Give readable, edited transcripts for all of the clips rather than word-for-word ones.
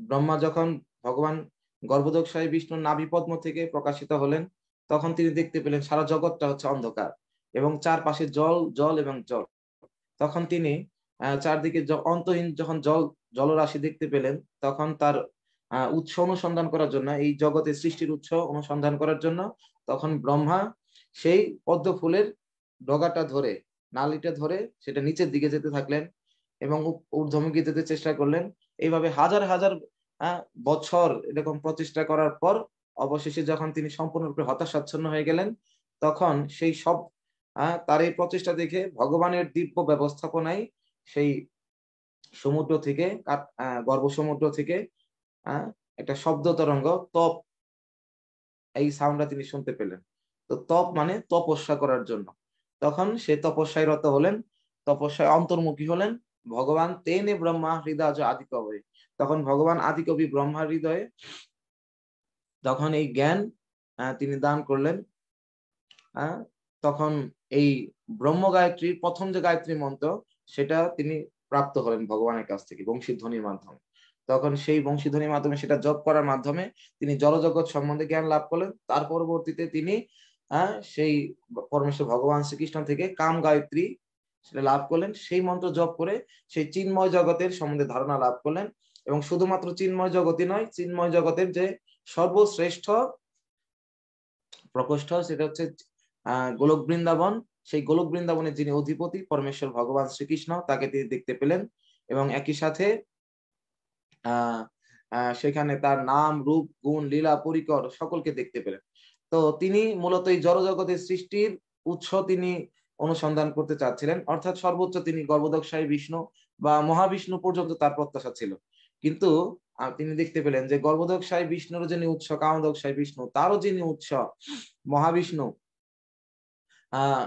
ব্রহ্মা যখন ভগবান গর্ভোদকশায়ী বিষ্ণুর নাভি পদ্ম থেকে প্রকাশিত হলেন, তখন তিনি দেখতে পেলেন সারা জগৎটা হচ্ছে অন্ধকার এবং চারপাশে জল জল এবং জল। তখন তিনি চারদিকে অন্তহীন যখন জলরাশি দেখতে পেলেন, তখন তার উৎস অনুসন্ধান করার জন্য, এই জগতের সৃষ্টির উৎস অনুসন্ধান করার জন্য, তখন ব্রহ্মা সেই পদ্ম ফুলের ডগাটা ধরে, নালিটা ধরে সেটা নিচের দিকে যেতে থাকলেন এবং ঊর্ধ্বমুখী যেতে চেষ্টা করলেন। এইভাবে হাজার হাজার বছর এরকম প্রচেষ্টা করার পর অবশেষে যখন তিনি সম্পূর্ণরূপে হতাশাচ্ছন্ন হয়ে গেলেন, তখন সেই সব তার এই প্রচেষ্টা দেখে ভগবানের দিব্য ব্যবস্থাপনায় সেই সমুদ্র থেকে, গর্ভ সমুদ্র থেকে একটা শব্দ তরঙ্গ, তপ, এই সাউন্ডটা তিনি শুনতে পেলেন। তো তপ মানে তপস্যা করার জন্য। তখন সে তপস্যায় রত হলেন, তপস্যায় অন্তর্মুখী হলেন। ভগবান তেনে ব্রহ্মা হৃদয় আদি কবি, তখন ভগবান আদিকবি ব্রহ্মার হৃদয়ে তখন এই জ্ঞান তিনি দান করলেন। তখন এই ব্রহ্ম গায়ত্রীর প্রথম যে গায়ত্রী মন্ত্র, সেটা তিনি প্রাপ্ত হলেন ভগবানের কাছ থেকে বংশীধ্বনির মাধ্যমে। তখন সেই বংশীধ্বনির মাধ্যমে সেটা জপ করার মাধ্যমে তিনি জড়জগৎ সম্বন্ধে জ্ঞান লাভ করলেন। তার পরবর্তীতে তিনি সেই পরমেশ্বর ভগবান শ্রীকৃষ্ণ থেকে কাম গায়ত্রী সেটা লাভ করলেন। সেই মন্ত্র জপ করে সেই চিন্ময় জগতের সম্বন্ধে ধারণা লাভ করলেন। এবং শুধুমাত্র চিন্ময় জগতই নয়, চিন্ময় জগতের যে সর্বশ্রেষ্ঠ প্রকোষ্ঠ, সেটা হচ্ছে গোলক বৃন্দাবন। সেই গোলক বৃন্দাবনের যিনি অধিপতি পরমেশ্বর ভগবান শ্রীকৃষ্ণ, তাকে তিনি দেখতে পেলেন এবং একই সাথে সেখানে তার নাম, রূপ, গুণ, লীলা, পরিকর সকলকে দেখতে পেলেন। তো তিনি মূলত এই জড়জগতের সৃষ্টির উৎস তিনি অনুসন্ধান করতে চাচ্ছিলেন, অর্থাৎ সর্বোচ্চ তিনি গর্ভোদকশায়ী বিষ্ণু বা মহাবিষ্ণু পর্যন্ত তার প্রত্যাশা ছিল। কিন্তু তিনি দেখতে পেলেন যে গর্ভোদকশায়ী বিষ্ণুর যিনি উৎস, কামোদকশায়ী বিষ্ণু তারও যিনি উৎস মহাবিষ্ণু, আহ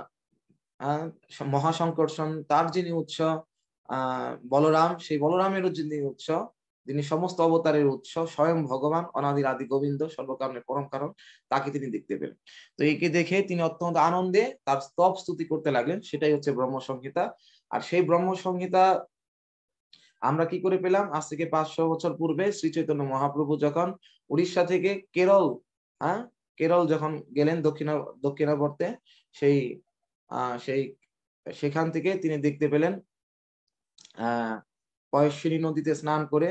মহাসংকর্ষণ তার যিনি উৎস বলরাম, সেই বলরামেরও যিনি উৎস, যিনি সমস্ত অবতারের উৎস, স্বয়ং ভগবান অনাদির আদি গোবিন্দ সর্বকারণের পরম কারণ, তাকে তিনি দেখতে পেলেন। তো একে দেখে তিনি অত্যন্ত আনন্দে তার স্তব স্তুতি করতে লাগলেন। সেটাই হচ্ছে ব্রহ্ম সংহিতা। আর সেই ব্রহ্ম সংহিতা আমরা কি করে পেলাম? আজ থেকে 500 বছর পূর্বে শ্রী চৈতন্য মহাপ্রভু যখন উড়িষ্যা থেকে কেরল, কেরল যখন গেলেন দক্ষিণাবর্তে, সেই সেই সেখান থেকে তিনি দেখতে পেলেন পয়স্বিনী নদীতে স্নান করে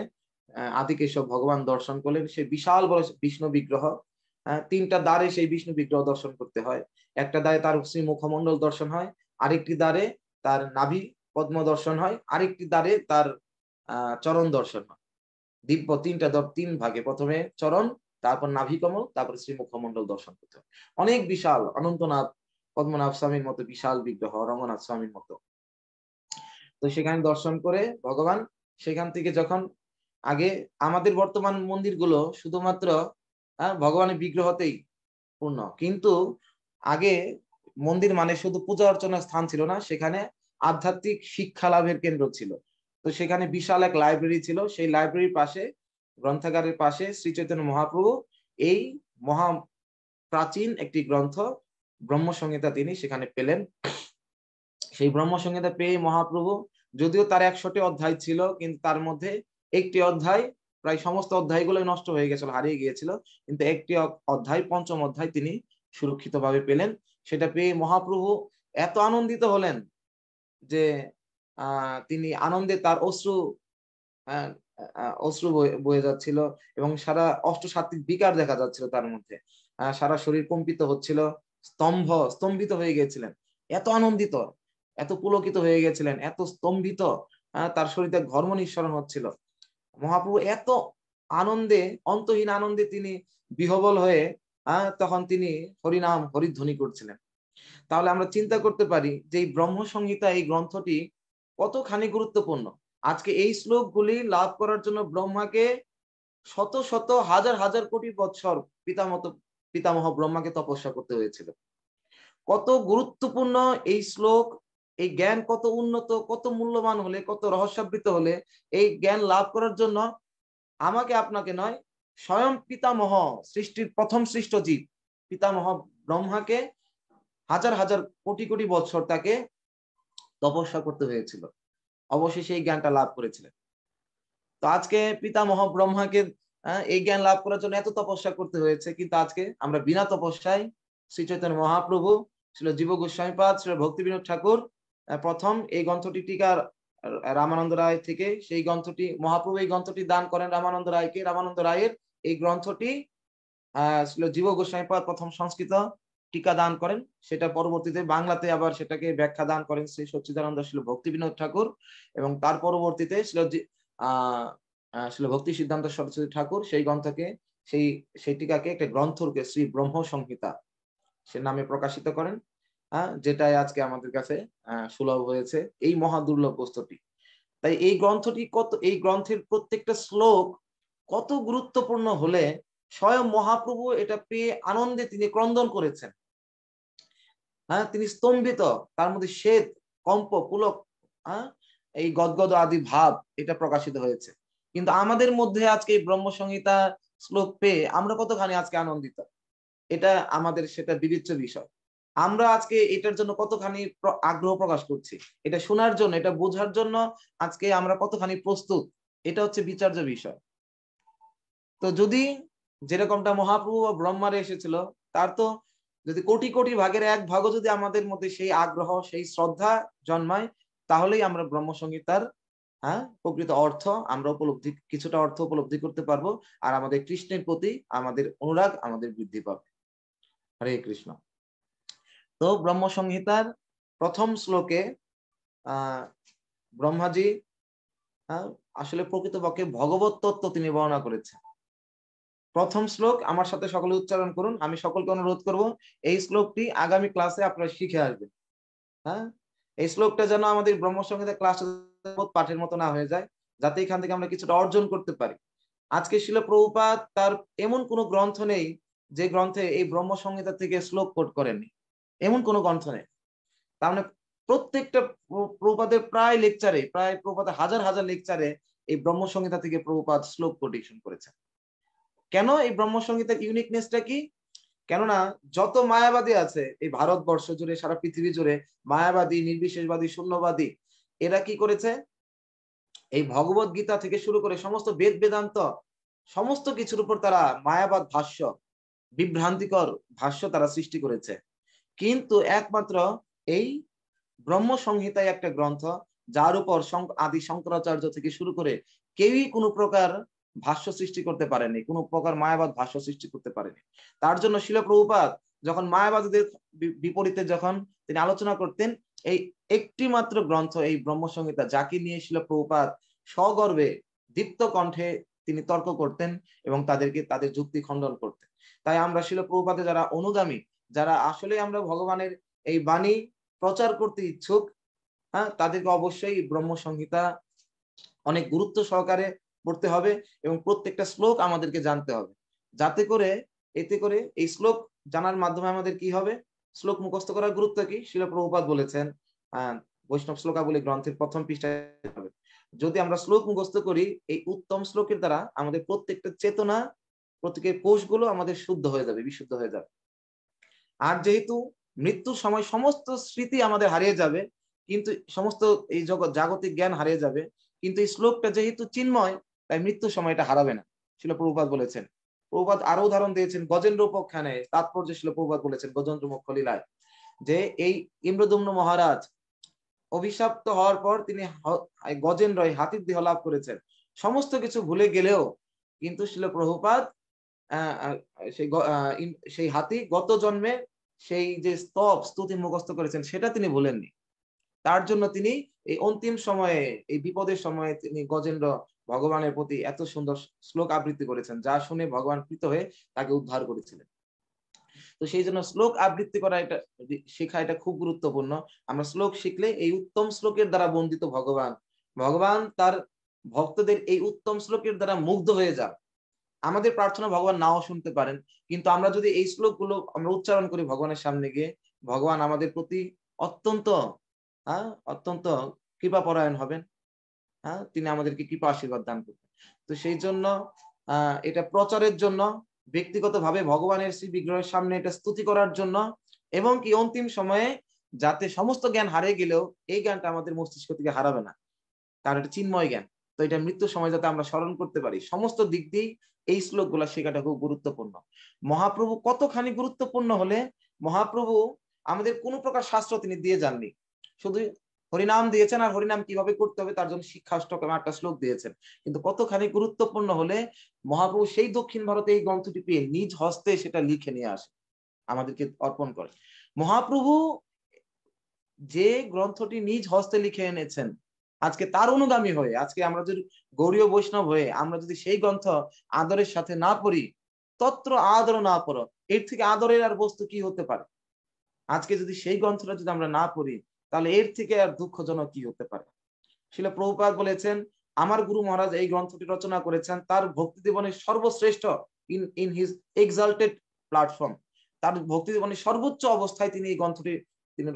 আদিকেশব ভগবান দর্শন করলেন। সেই বিশাল বড় বিষ্ণু বিগ্রহ, 3টা দ্বারে সেই বিষ্ণু বিগ্রহ দর্শন করতে হয়। একটা দ্বারে তার শ্রী মুখমণ্ডল দর্শন হয়, আরেকটি দ্বারে তার নাভি পদ্ম দর্শন হয়, আরেকটি দ্বারে তার চরণ দর্শন হয়। দিব্য 3 ভাগে, প্রথমে চরণ, তারপর নাভি কমল, তারপর শ্রী মুখমণ্ডল দর্শন করতে হয়। অনেক বিশাল, অনন্তনাথ পদ্মনাভ স্বামীর মতো বিশাল বিগ্রহ, রঙ্গনাথ স্বামীর মতো। তো সেখানে দর্শন করে ভগবান সেখান থেকে যখন, আগে আমাদের বর্তমান মন্দিরগুলো শুধুমাত্র ভগবানের বিগ্রহতেই পূর্ণ, কিন্তু আগে মন্দির মানে শুধু পূজা অর্চনার স্থান ছিল না, সেখানে আধ্যাত্মিক শিক্ষা লাভের কেন্দ্র ছিল। তো সেখানে বিশাল এক লাইব্রেরি ছিল। সেই লাইব্রেরির পাশে, গ্রন্থাগারের পাশে শ্রী চৈতন্য মহাপ্রভু এই মহা প্রাচীন একটি গ্রন্থ ব্রহ্ম সংহিতা তিনি সেখানে পেলেন। সেই ব্রহ্ম সংহিতা পেয়ে মহাপ্রভু, যদিও তার 100টি অধ্যায় ছিল, কিন্তু তার মধ্যে একটি অধ্যায়, প্রায় সমস্ত অধ্যায়গুলো নষ্ট হয়ে গেছিল, হারিয়ে গিয়েছিল, কিন্তু একটি অধ্যায়, পঞ্চম অধ্যায় তিনি সুরক্ষিতভাবে পেলেন। সেটা পেয়ে মহাপ্রভু এত আনন্দিত হলেন যে তিনি আনন্দে তার অশ্রু অশ্রু বয়ে যাচ্ছিল এবং সারা অষ্টসাত্ত্বিক বিকার দেখা যাচ্ছিল তার মধ্যে। সারা শরীর কম্পিত হচ্ছিল, স্তম্ভিত হয়ে গেছিলেন, এত আনন্দিত, এত পুলকিত হয়ে গেছিলেন, এত স্তম্ভিত, তার শরীরে ঘর্ম নিঃসরণ হচ্ছিল। মহাপ্রভু এত আনন্দে, অন্তহীন আনন্দে তিনি বিহবল হয়ে তখন তিনি হরিনাম হরিধ্বনি করছিলেন। তাহলে আমরা চিন্তা করতে পারি যে এই ব্রহ্ম সংহিতা, এই গ্রন্থটি কতখানি গুরুত্বপূর্ণ। আজকে এই শ্লোকগুলি লাভ করার জন্য ব্রহ্মাকে শত শত হাজার হাজার কোটি বৎসর পিতামহ ব্রহ্মাকে তপস্যা করতে হয়েছিল। কত গুরুত্বপূর্ণ এই শ্লোক, এই জ্ঞান কত উন্নত, কত মূল্যবান হলে, কত রহস্যাবৃত হলে এই জ্ঞান লাভ করার জন্য আমাকে আপনাকে নয়, স্বয়ং পিতামহ, সৃষ্টির প্রথম সৃষ্ট জীব পিতামহ ব্রহ্মাকে হাজার হাজার কোটি কোটি বৎসর তাকে তপস্যা করতে হয়েছিল। অবশেষে এই জ্ঞানটা লাভ করেছিলেন। তো আজকে পিতামহ ব্রহ্মাকে এই জ্ঞান লাভ করার জন্য এত তপস্যা করতে হয়েছে, কিন্তু আজকে আমরা বিনা তপস্যায় শ্রী চৈতন্য মহাপ্রভু, ছিল জীব গোস্বামীপাদ, ছিল ভক্তি বিনোদ ঠাকুর প্রথম এই গ্রন্থটি টিকার রামানন্দ রায় থেকে, সেই গ্রন্থটি মহাপ্রভু এই গ্রন্থটি দান করেন রামানন্দ রায়কে। রামানন্দ রায়ের এই গ্রন্থটি ছিল জীব গোস্বামীপাদ প্রথম সংস্কৃত টিকা দান করেন, সেটা পরবর্তীতে বাংলাতে আবার সেটাকে ব্যাখ্যা দান করেন শ্রী সচ্চিদানন্দ ছিল ভক্তি বিনোদ ঠাকুর, এবং তার পরবর্তীতে ছিল ছিল ভক্তি সিদ্ধান্ত সরস্বতী ঠাকুর সেই গ্রন্থকে সেই টিকাকে একটা গ্রন্থরূপে শ্রী ব্রহ্ম সংহিতা সে নামে প্রকাশিত করেন, যেটাই আজকে আমাদের কাছে সুলভ হয়েছে এই মহা দুর্লভ বস্তুটি। তাই এই গ্রন্থটি এই গ্রন্থের প্রত্যেকটা শ্লোক কত গুরুত্বপূর্ণ হলে স্বয়ং মহাপ্রভু এটা পেয়ে আনন্দে তিনি ক্রন্দন করেছেন। তিনি স্তম্ভিত, তার মধ্যে শ্বেত কম্প পুলক এই গদগদ আদি ভাব এটা প্রকাশিত হয়েছে। কিন্তু আমাদের মধ্যে আজকে এই ব্রহ্ম সংহিতা শ্লোক পেয়ে আমরা কতখানি আজকে আনন্দিত, এটা আমাদের সেটা বিবেচ্য বিষয়। আমরা আজকে এটার জন্য কতখানি আগ্রহ প্রকাশ করছি, এটা শোনার জন্য, এটা বোঝার জন্য আজকে আমরা কতখানি প্রস্তুত, এটা হচ্ছে বিচার্য বিষয়। তো যদি যেরকমটা মহাপ্রভু বা ব্রহ্মারে এসেছিল, তার তো যদি কোটি কোটি ভাগের এক ভাগও যদি আমাদের মধ্যে সেই আগ্রহ সেই শ্রদ্ধা জন্মায়, তাহলেই আমরা ব্রহ্ম সংহিতার প্রকৃত অর্থ আমরা কিছুটা অর্থ উপলব্ধি করতে পারবো, আর আমাদের কৃষ্ণের প্রতি আমাদের অনুরাগ আমাদের বৃদ্ধি পাবে। হরে কৃষ্ণ। তো ব্রহ্ম সংহিতার প্রথম শ্লোকে ব্রহ্মাজি আসলে প্রকৃতপক্ষে ভগবত তত্ত্ব তিনি বর্ণনা করেছেন। প্রথম শ্লোক আমার সাথে সকলে উচ্চারণ করুন, আমি সকলকে অনুরোধ করব এই শ্লোকটি আগামী ক্লাসে আপনারা শিখে আসবেন। এই শ্লোকটা যেন আমাদের ব্রহ্ম সংহিতা ক্লাস পাঠের মতো না হয়ে যায়, যাতে এখান থেকে আমরা কিছুটা অর্জন করতে পারি। আজকে শিল প্রভুপাদ তার এমন কোনো গ্রন্থ নেই যে গ্রন্থে এই ব্রহ্ম সংহিতা থেকে শ্লোক কোট করেননি, এমন কোনো গ্রন্থ নেই। তার মানে প্রত্যেকটা প্রভুপাদের প্রায় প্রভুপাদের হাজার হাজার লেকচারে এই ব্রহ্ম সংহিতা থেকে প্রভুপাদ শ্লোক কোটেশন করেছেন। কেন এই ব্রহ্ম সংহিতার ইউনিকনেসটা কি? কেননা যত মায়াবাদী আছে এই ভারতবর্ষ জুড়ে, সারা পৃথিবী জুড়ে মায়াবাদী, নির্বিশেষবাদী, শূন্যবাদী, এরা কি করেছে, এই ভগবত গীতা থেকে শুরু করে সমস্ত বেদ বেদান্ত সমস্ত কিছুর উপর তারা মায়াবাদ ভাষ্য, বিভ্রান্তিকর ভাষ্য তারা সৃষ্টি করেছে। কিন্তু একমাত্র এই ব্রহ্ম সংহিতায় একটা গ্রন্থ, যার উপর আদি শঙ্করাচার্য থেকে শুরু করে কেউই কোনো প্রকার ভাষ্য সৃষ্টি করতে পারেনি, কোনো প্রকার মায়াবাদ ভাষ্য সৃষ্টি করতে পারেনি। তার জন্য শিল প্রভুপাদ যখন মায়াবাদীদের বিপরীতে যখন তিনি আলোচনা করতেন, এই একটি মাত্র গ্রন্থ এই ব্রহ্ম সংহিতা, যাকে নিয়ে শিল প্রভুপাদ সগর্বে দীপ্ত কণ্ঠে তিনি তর্ক করতেন এবং তাদেরকে তাদের যুক্তি খণ্ডন করতেন। তাই আমরা শিল প্রভুপাদের যারা অনুগামী, যারা আসলে আমরা ভগবানের এই বাণী প্রচার করতে ইচ্ছুক, তাদেরকে অবশ্যই ব্রহ্ম সংহিতা অনেক গুরুত্ব সহকারে পড়তে হবে এবং প্রত্যেকটা শ্লোক আমাদেরকে জানতে হবে, এতে করে এই শ্লোক জানার মাধ্যমে আমাদের কি হবে, শ্লোক মুখস্থ করার গুরুত্ব কি শিল প্রভুপাদ বলেছেন বৈষ্ণব শ্লোকাবলী গ্রন্থের প্রথম পৃষ্ঠায় হবে। যদি আমরা শ্লোক মুখস্থ করি, এই উত্তম শ্লোকের দ্বারা আমাদের প্রত্যেকটা চেতনা, প্রত্যেকের কোষগুলো আমাদের শুদ্ধ হয়ে যাবে, বিশুদ্ধ হয়ে যাবে। আর যেহেতু মৃত্যুর সময় সমস্ত স্মৃতি আমাদের হারিয়ে যাবে, কিন্তু সমস্ত এই জাগতিক জ্ঞান হারিয়ে যাবে, কিন্তু এই শ্লোকটা যেহেতু চিন্ময়, তাই মৃত্যুর সময়টা হারাবে না, শিল প্রভুপাদ বলেছেন। প্রভুপাদ আরো উদাহরণ দিয়েছেন গজেন্দ্র উপাখ্যানে, তাৎপর্য শিল প্রভুপাদ বলেছেন গজেন্দ্র মুখ্য লীলায়, যে এই ইন্দ্রদুম্ন মহারাজ অভিশপ্ত হওয়ার পর তিনি গজেন্দ্র হাতির দেহ লাভ করেছেন, সমস্ত কিছু ভুলে গেলেও কিন্তু শিল প্রভুপাদ সেই হাতি গত জন্মে সেই যে স্তুতি মুখস্থ করেছেন সেটা তিনি ভুলেননি। তার জন্য তিনি এই অন্তিম সময়ে, এই বিপদের সময়ে তিনি গজেন্দ্র ভগবানের প্রতি এত সুন্দর শ্লোক আবৃত্তি করেছেন, যা শুনে ভগবান প্রীত হয়ে তাকে উদ্ধার করেছিলেন। তো সেই জন্য শ্লোক আবৃত্তি করা, এটা শেখা, এটা খুব গুরুত্বপূর্ণ। আমরা শ্লোক শিখলে এই উত্তম শ্লোকের দ্বারা বন্দিত ভগবান তার ভক্তদের এই উত্তম শ্লোকের দ্বারা মুগ্ধ হয়ে যান। আমাদের প্রার্থনা ভগবান নাও শুনতে পারেন, কিন্তু আমরা যদি এই শ্লোকগুলো আমরা উচ্চারণ করি ভগবানের সামনে গিয়ে, ভগবান আমাদের প্রতি অত্যন্ত কৃপাপরায়ণ হবেন। তিনি আমাদেরকে কৃপা আশীর্বাদ দান করবেন। তো সেই জন্য এটা প্রচারের জন্য, ব্যক্তিগতভাবে ভগবানের শ্রী বিগ্রহের সামনে এটা স্তুতি করার জন্য, এবং কি অন্তিম সময়ে যাতে সমস্ত জ্ঞান হারিয়ে গেলেও এই জ্ঞানটা আমাদের মস্তিষ্ক থেকে হারাবে না, কারণ এটা চিন্ময় জ্ঞান। তো এটা মৃত্যুর সময় যাতে আমরা স্মরণ করতে পারি, সমস্ত দিক দিয়ে এই শ্লোকগুলা শেখাটা খুব গুরুত্বপূর্ণ। মহাপ্রভু কতখানি গুরুত্বপূর্ণ হলে, মহাপ্রভু আমাদের কোনো প্রকার শাস্ত্র তিনি দিয়ে যাননি, শুধু হরিনাম দিয়েছেন, আর হরিনাম কিভাবে করতে হবে তার জন্য শিক্ষাষ্টক 8টা শ্লোক দিয়েছেন। কিন্তু কতখানি গুরুত্বপূর্ণ হলে মহাপ্রভু সেই দক্ষিণ ভারতে এই গ্রন্থটি পেয়ে নিজ হস্তে সেটা লিখে নিয়ে আসে, আমাদেরকে অর্পণ করে। মহাপ্রভু যে গ্রন্থটি নিজ হস্তে লিখে এনেছেন, আজকে তার অনুগামী হয়ে, আজকে আমরা যদি গৌড়ীয় বৈষ্ণব হয়ে আমরা যদি সেই গ্রন্থ আদরের সাথে না পড়ি, তত্র আদর না পড়ো, এর থেকে আদরের আর বস্তু কি হতে পারে? আজকে যদি সেই গ্রন্থটা যদি আমরা না পড়ি, তাহলে এর থেকে আর দুঃখজনক কি হতে পারে? শিল প্রভুপাদ বলেছেন, আমার গুরু মহারাজ এই গ্রন্থটি রচনা করেছেন তার ভক্তি জীবনের সর্বশ্রেষ্ঠ, ইন হিজ এক্সাল্টেড প্ল্যাটফর্ম, তার ভক্তি জীবনের সর্বোচ্চ অবস্থায় তিনি এই গ্রন্থটি তিনি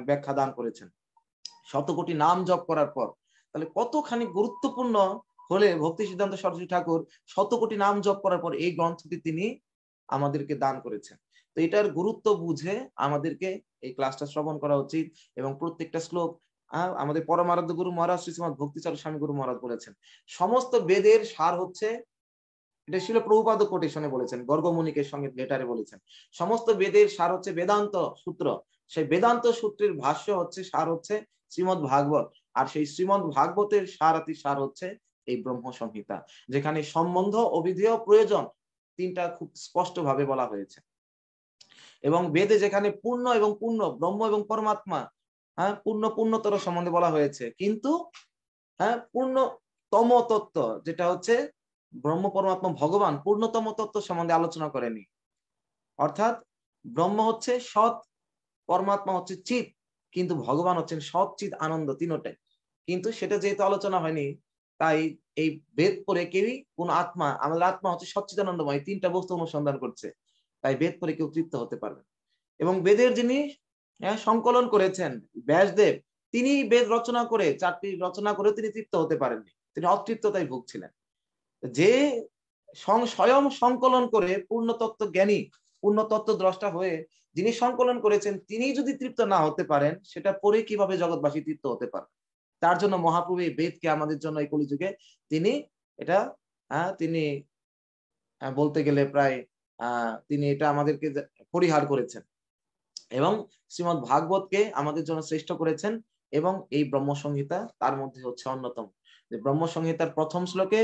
ব্যাখ্যা দান করেছেন 100 কোটি নাম জপ করার পর। তাহলে কতখানি গুরুত্বপূর্ণ হলে ভক্তি সিদ্ধান্ত সরস্বতী ঠাকুর 100 কোটি নাম জপ করার পর এই গ্রন্থটি তিনি আমাদেরকে দান করেছেন। তো এটার গুরুত্ব বুঝে আমাদেরকে এই ক্লাসটা শ্রবণ করা উচিত, এবং প্রত্যেকটা শ্লোক আমাদের পরমারাধ্য গুরু মহারাজ শ্রীশ্রীমৎ ভক্তিচরণ স্বামী গুরু মহারাজ বলেছেন, সমস্ত বেদের সার হচ্ছে, এটা ছিল প্রভুপাদ কোটেশনে বলেছেন, গর্গমুনিকের সঙ্গে লেটারে বলেছেন, সমস্ত বেদের সার হচ্ছে বেদান্ত সূত্র, সেই বেদান্ত সূত্রের ভাষ্য হচ্ছে, সার হচ্ছে শ্রীমৎ ভাগবত, আর সেই শ্রীমৎ ভাগবতের সারাতি সার হচ্ছে এই ব্রহ্ম সংহিতা, যেখানে সম্বন্ধ, অবিধেয়, প্রয়োজন 3টা খুব স্পষ্ট ভাবে বলা হয়েছে। এবং বেদে যেখানে পূর্ণ এবং পূর্ণ, ব্রহ্ম এবং পরমাত্মা, পূর্ণতর সম্বন্ধে বলা হয়েছে, কিন্তু পূর্ণতম তত্ত্ব যেটা হচ্ছে ব্রহ্ম পরমাত্মা ভগবান, পূর্ণতম তত্ত্ব সম্বন্ধে আলোচনা করেনি। অর্থাৎ ব্রহ্ম হচ্ছে সৎ, পরমাত্মা হচ্ছে চিৎ, কিন্তু ভগবান হচ্ছেন সৎ, চিৎ, আনন্দ, তিনটাই। কিন্তু সেটা যেহেতু আলোচনা হয়নি, তাই এই বেদ পড়ে কেউই কোন আত্মা, আমাদের আত্মা হচ্ছে সচ্চিদানন্দময়, 3টা বস্তু অনুসন্ধান করছে, তাই বেদ পড়ে কেউ তৃপ্ত হতে পারবে। এবং বেদের যিনি সংকলন করেছেন ব্যাসদেব, তিনি বেদ রচনা করে 4টি রচনা করে তিনি তৃপ্ত হতে পারেননি, তিনি অতৃপ্ততায় ভুগছিলেন। যে স্বয়ং সংকলন করে পূর্ণতত্ত্ব জ্ঞানী, পূর্ণতত্ত্ব দ্রষ্টা হয়ে যিনি সংকলন করেছেন, তিনি যদি তৃপ্ত না হতে পারেন, সেটা পড়ে কিভাবে জগৎবাসী তৃপ্ত হতে পারে? তার জন্য মহাপ্রভু এই বেদকে আমাদের জন্য এই কলিযুগে তিনি এটা তিনি বলতে গেলে প্রায় তিনি এটা আমাদেরকে পরিহার করেছেন, এবং শ্রীমৎ ভাগবতকে আমাদের জন্য শ্রেষ্ঠ করেছেন। এবং এই ব্রহ্ম সংহিতা তার মধ্যে হচ্ছে অন্যতম। যে ব্রহ্ম সংহিতার প্রথম শ্লোকে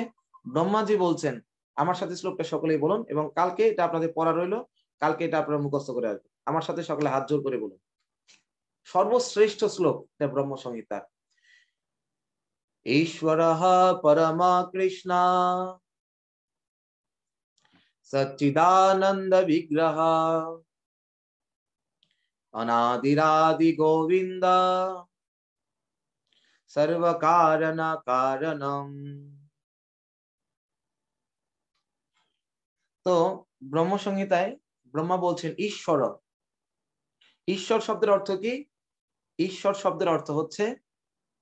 ব্রহ্মাজি বলছেন, আমার সাথে শ্লোকটা সকলেই বলুন, এবং কালকে এটা আপনাদের পড়া রইলো, কালকে এটা আপনারা মুখস্থ করে আসবেন। আমার সাথে সকলে হাত জোর করে বলুন, সর্বশ্রেষ্ঠ শ্লোক এটা ব্রহ্ম সংহিতা। ঈশ্বরঃ পরমা কৃষ্ণ সচ্চিদানন্দ বিগ্রহ অনাদিরাদি গোবিন্দ সর্বকারণ কারণম। তো ব্রহ্ম সংহিতায় ব্রহ্মা বলছেন ঈশ্বর। ঈশ্বর শব্দের অর্থ কি? ঈশ্বর শব্দের অর্থ হচ্ছে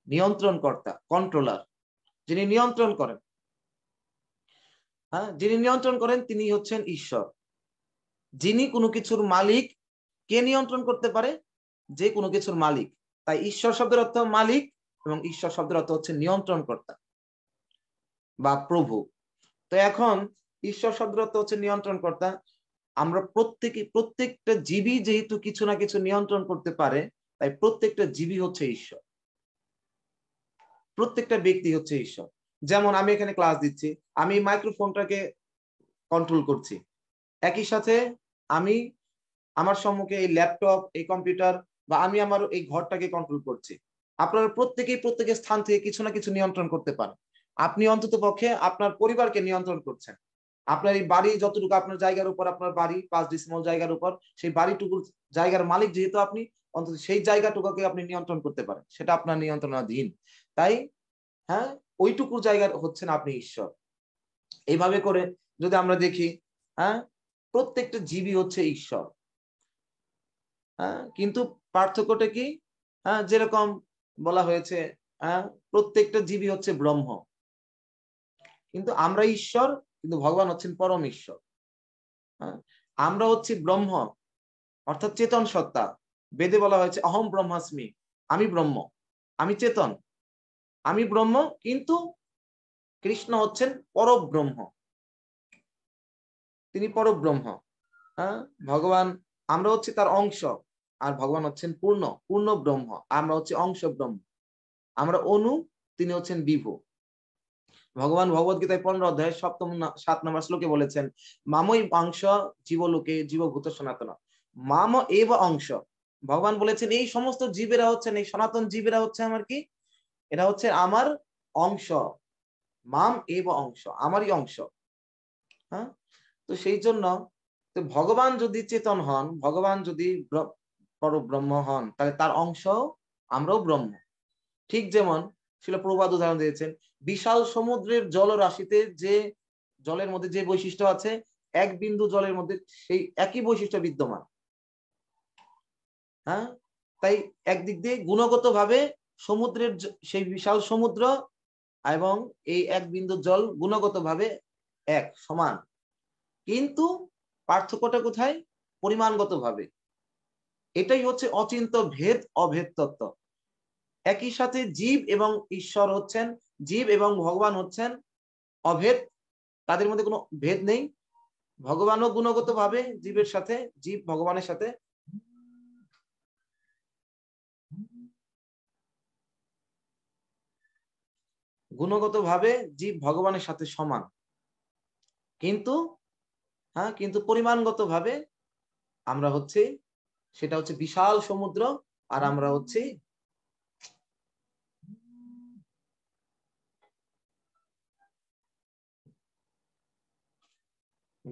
নিয়ন্ত্রণকর্তা, কন্ট্রোলার, যিনি নিয়ন্ত্রণ করেন। যিনি নিয়ন্ত্রণ করেন তিনি হচ্ছেন ঈশ্বর। যিনি কোনো কিছুর মালিক, কে নিয়ন্ত্রণ করতে পারে? যে কোনো কিছুর মালিক। তাই ঈশ্বর শব্দের অর্থ মালিক, এবং ঈশ্বর শব্দের অর্থ হচ্ছে নিয়ন্ত্রণকর্তা বা প্রভু। তো এখন ঈশ্বর শব্দের অর্থ হচ্ছে নিয়ন্ত্রণকর্তা। আমরা প্রত্যেকটা জীবী যেহেতু কিছু না কিছু নিয়ন্ত্রণ করতে পারে, তাই প্রত্যেকটা জীবী হচ্ছে ঈশ্বর, প্রত্যেকটা ব্যক্তি হচ্ছে ঈশ্বর। যেমন আমি এখানে ক্লাস দিচ্ছি, আমি মাইক্রোফোনটাকে কন্ট্রোল করছি, একই সাথে আমি আমার সম্মুখে এই ল্যাপটপ, এই কম্পিউটার, বা আমি আমার এই ঘরটাকে কন্ট্রোল করছি। আপনারা প্রত্যেকের স্থান থেকে কিছু না কিছু নিয়ন্ত্রণ করতে পারেন। আপনি অন্তত পক্ষে আপনার পরিবারকে নিয়ন্ত্রণ করছেন। আপনার এই বাড়ি যতটুকু, আপনার জায়গার উপর, আপনার বাড়ি 5 ডিসিমল জায়গার উপর, সেই বাড়িটুকুর জায়গার মালিক যেহেতু আপনি, অন্তত সেই জায়গাটুকুকে আপনি নিয়ন্ত্রণ করতে পারেন, সেটা আপনার নিয়ন্ত্রণাধীন। তাই ওইটুকুর জায়গার হচ্ছেন আপনি ঈশ্বর। এইভাবে করে যদি আমরা দেখি, প্রত্যেকটা জীবী হচ্ছে ঈশ্বর। কিন্তু পার্থক্যটা কি? যেরকম বলা হয়েছে, প্রত্যেকটা জীবী হচ্ছে ব্রহ্ম, কিন্তু আমরা ঈশ্বর, কিন্তু ভগবান হচ্ছেন পরম ঈশ্বর। আমরা হচ্ছি ব্রহ্ম, অর্থাৎ চেতন সত্তা। বেদে বলা হয়েছে অহম ব্রহ্মাস্মি, আমি ব্রহ্ম, আমি চেতন, আমি ব্রহ্ম, কিন্তু কৃষ্ণ হচ্ছেন পরব্রহ্ম, তিনি পরব্রহ্ম। হ্যাঁ, ভগবান, আমরা হচ্ছে তার অংশ, আর ভগবান হচ্ছেন পূর্ণ পূর্ণ ব্রহ্ম, আমরা হচ্ছে অংশ ব্রহ্ম, আমরা অনু, তিনি হচ্ছেন বিভু। ভগবান ভগবত গীতায় 15 অধ্যায় 7 নম্বর শ্লোকে বলেছেন, মামই অংশ জীবলোকে জীবভূত সনাতন, মাম এব অংশ। ভগবান বলেছেন এই সমস্ত জীবেরা হচ্ছেন, এই সনাতন জীবেরা হচ্ছে আমার কি, এরা হচ্ছে আমার অংশ, মাম এব অংশ, আমারই অংশ। হ্যাঁ, তো সেই জন্য তো ভগবান যদি চেতন হন, ভগবান যদি পরব্রহ্ম হন, তাহলে তার অংশ আমরাও ব্রহ্ম। ঠিক যেমন শিল প্রভুপাদ উদাহরণ দিয়েছেন, বিশাল সমুদ্রের জলরাশিতে যে জলের মধ্যে যে বৈশিষ্ট্য আছে, এক বিন্দু জলের মধ্যে সেই একই বৈশিষ্ট্য বিদ্যমান। হ্যাঁ, তাই একদিক দিয়ে গুণগত ভাবে সমুদ্রের সেই বিশাল সমুদ্র এবং এই এক বিন্দু জল গুণগত ভাবে এক সমান, কিন্তু পার্থক্যটা কোথায়, পরিমাণগত ভাবে। এটাই হচ্ছে অচিন্ত ভেদ অভেদ তত্ত্ব। একই সাথে জীব এবং ঈশ্বর হচ্ছেন, জীব এবং ভগবান হচ্ছেন অভেদ, তাদের মধ্যে কোনো ভেদ নেই। ভগবানও গুণগত ভাবে জীবের সাথে, জীব ভগবানের সাথে গুণগত ভাবে জীব ভগবানের সাথে সমান, কিন্তু হ্যাঁ, কিন্তু পরিমাণগত ভাবে আমরা হচ্ছে, সেটা হচ্ছে বিশাল সমুদ্র, আর আমরা হচ্ছে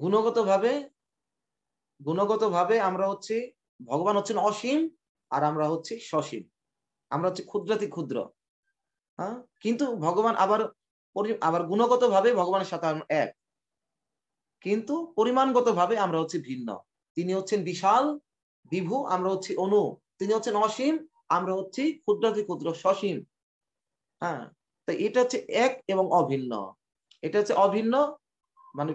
গুণগত ভাবে আমরা হচ্ছে, ভগবান হচ্ছেন অসীম আর আমরা হচ্ছে সসীম, আমরা হচ্ছে ক্ষুদ্রাতি ক্ষুদ্র। হ্যাঁ, কিন্তু ভগবান আবার আবার গুণগত ভাবে ভগবানের সাথে এক, কিন্তু পরিমাণগত ভাবে আমরা হচ্ছে ভিন্ন। তিনি হচ্ছেন বিশাল বিভু, আমরা হচ্ছে অনু, তিনি হচ্ছেন অসীম, আমরা হচ্ছি ক্ষুদ্রাতি ক্ষুদ্র সসীম। হ্যাঁ, তো এটা হচ্ছে এক এবং অভিন্ন, এটা হচ্ছে অভিন্ন, মানে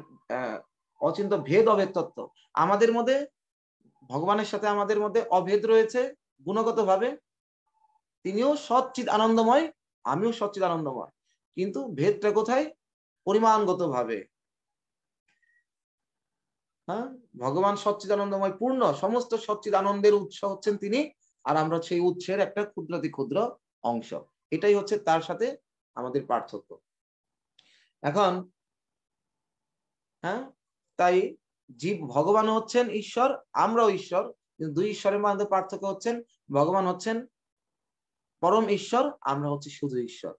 অচিন্ত ভেদ অভেদ তত্ত্ব। আমাদের মধ্যে, ভগবানের সাথে আমাদের মধ্যে অভেদ রয়েছে গুণগত ভাবে, তিনিও সচ্চিদ আনন্দময়, আমিও সচ্চিদ আনন্দময়, কিন্তু ভেদটা কোথায়, পরিমাণগত ভাবে। হ্যাঁ, ভগবান সচ্চিদ আনন্দময় পূর্ণ, সমস্ত সচ্চিদ আনন্দের উৎস হচ্ছেন তিনি, আর আমরা সেই উৎসের একটা ক্ষুদ্রাতি ক্ষুদ্র অংশ। এটাই হচ্ছে তার সাথে আমাদের পার্থক্য। এখন হ্যাঁ, তাই জীব, ভগবান হচ্ছেন ঈশ্বর, আমরাও ঈশ্বর, কিন্তু দুই ঈশ্বরের মধ্যে পার্থক্য হচ্ছেন, ভগবান হচ্ছেন পরম ঈশ্বর, আমরা হচ্ছে শুধু ঈশ্বর।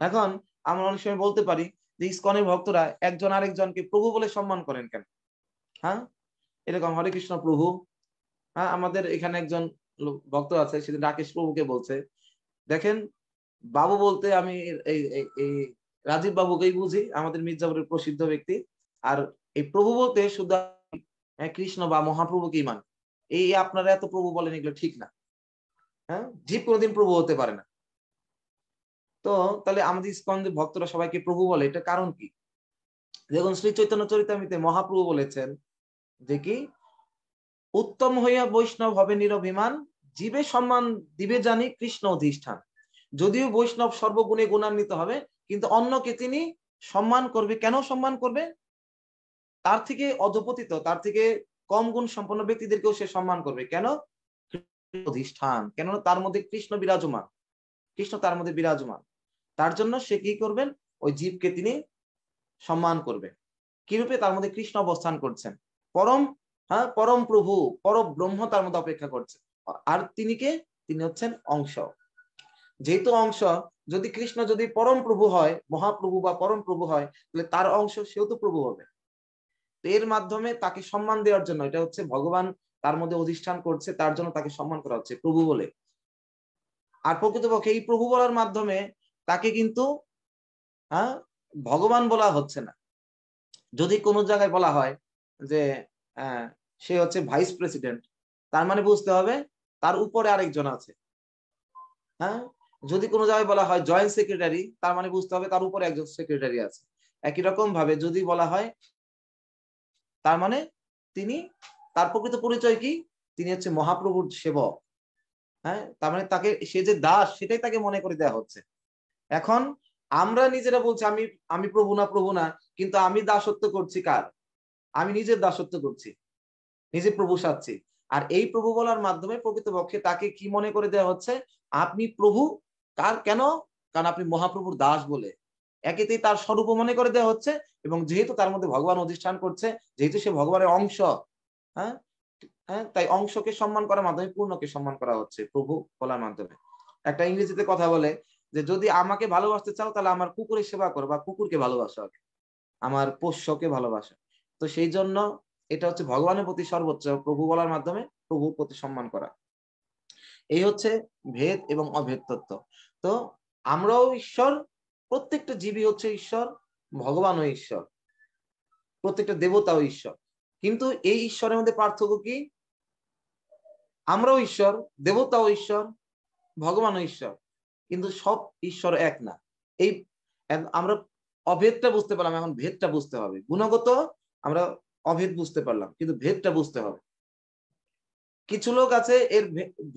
এখন আমরা অনেক সময় বলতে পারি যে ইসকনের ভক্তরা একজন আরেকজনকে প্রভু বলে সম্মান করেন কেন? হ্যাঁ, এরকম হরে কৃষ্ণ প্রভু। হ্যাঁ, আমাদের এখানে একজন ভক্ত আছে, সেদিন রাকেশ প্রভুকে বলছে, দেখেন বাবু বলতে আমি এই রাজীব বাবুকেই বুঝি, আমাদের মির্জাপুরের প্রসিদ্ধ ব্যক্তি, আর এই প্রভু বলতে শুধু কৃষ্ণ বা মহাপ্রভুকেই মানে, এই আপনারা এত প্রভু বলেন, এগুলো ঠিক না। হ্যাঁ, জীব কোনোদিন প্রভু হতে পারে না। তো তাহলে আমাদের ইসকন ভক্তরা সবাইকে প্রভু বলে, এটা কারণ কি? দেখুন শ্রী চৈতন্য চরিতামৃতে মহাপ্রভু বলেছেন যে কি, উত্তম হইয়া বৈষ্ণব হবে নিরভিমান, জীবে সম্মান দিবে জানি কৃষ্ণ অধিষ্ঠান। যদিও বৈষ্ণব সর্বগুণে গুণান্বিত হবে, কিন্তু অন্যকে তিনি সম্মান করবে। কেন সম্মান করবে? তার থেকে অধপতিত, তার থেকে কম গুণ সম্পন্ন ব্যক্তিদেরকেও সে সম্মান করবে। কেন? অধিষ্ঠান, কেন? তার মধ্যে কৃষ্ণ বিরাজমান, কৃষ্ণ তার মধ্যে বিরাজমান, তার জন্য সে কি করবেন, ওই জীবকে তিনি সম্মান করবে। কি রূপে? তার মধ্যে কৃষ্ণ অবস্থান করছেন, পরম, হ্যাঁ, পরম প্রভু, পরম ব্রহ্ম তার মধ্যে অপেক্ষা করছে। আর তিনি কে? তিনি হচ্ছেন অংশ। যেহেতু অংশ, যদি কৃষ্ণ যদি পরম প্রভু হয়, মহাপ্রভু বা পরম প্রভু হয়, তাহলে তার অংশ, সেও তো প্রভু হবে। এর মাধ্যমে তাকে সম্মান দেওয়ার জন্য, এটা হচ্ছে ভগবান তার মধ্যে অধিষ্ঠান করছে, তার জন্য তাকে সম্মান করা হচ্ছে প্রভু বলে। আর প্রকৃতপক্ষে এই প্রভু বলার মাধ্যমে তাকে কিন্তু হ্যাঁ ভগবান বলা হচ্ছে না। যদি কোনো জায়গায় বলা হয় যে সে হচ্ছে ভাইস প্রেসিডেন্ট, তার মানে বুঝতে হবে তার উপরে আরেকজন আছে। হ্যাঁ, যদি কোনো জায়গায় বলা হয় জয়েন্ট সেক্রেটারি, তার মানে বুঝতে হবে তার উপরে একজন সেক্রেটারি আছে। একই রকম ভাবে যদি বলা হয়, তার মানে তিনি, তার প্রকৃত পরিচয় কি? তিনি হচ্ছে মহাপ্রভুর সেবক। হ্যাঁ, তার মানে তাকে, সে যে দাস, সেটাই তাকে মনে করে দেওয়া হচ্ছে। এখন আমরা নিজেরা বলছি আমি আমি প্রভু না প্রভু না, কিন্তু আমি দাসত্ব করছি কার? আমি নিজের দাসত্ব করছি, নিজে প্রভু সাচ্ছি। আর এই প্রভু বলার মাধ্যমে প্রকৃতপক্ষে তাকে কি মনে করে দেওয়া হচ্ছে? আপনি প্রভু। কার? কেন? কারণ আপনি মহাপ্রভুর দাস বলে একেতেই তার স্বরূপ মনে করে দেওয়া হচ্ছে, এবং যেহেতু তার মধ্যে ভগবান অধিষ্ঠান করছে, যেহেতু সে ভগবানের অংশ, হ্যাঁ হ্যাঁ, তাই অংশকে সম্মান করার মাধ্যমে পূর্ণকে সম্মান করা হচ্ছে প্রভু বলার মাধ্যমে। একটা ইংরেজিতে কথা বলে যে যদি আমাকে ভালোবাসতে চাও তাহলে আমার কুকুরের সেবা করো, বা কুকুরকে ভালোবাসো, আমার পোষ্যকে ভালোবাসা। তো সেই জন্য এটা হচ্ছে ভগবানের প্রতি সর্বোচ্চ, প্রভু বলার মাধ্যমে প্রভুর প্রতি সম্মান করা। এই হচ্ছে ভেদ এবং অভেদ তত্ত্ব। তো আমরাও ঈশ্বর, প্রত্যেকটা জীবী হচ্ছে ঈশ্বর, ভগবানও ঈশ্বর, প্রত্যেকটা দেবতাও ঈশ্বর। কিন্তু এই ঈশ্বরের মধ্যে পার্থক্য কি? আমরাও ঈশ্বর, দেবতাও ঈশ্বর, ভগবানও ঈশ্বর, কিন্তু সব ঈশ্বর এক না। এই আমরা অভেদটা বুঝতে পারলাম, এখন ভেদটা বুঝতে হবে। গুণগত আমরা অভেদ বুঝতে পারলাম, কিন্তু ভেদটা বুঝতে হবে। কিছু লোক আছে এর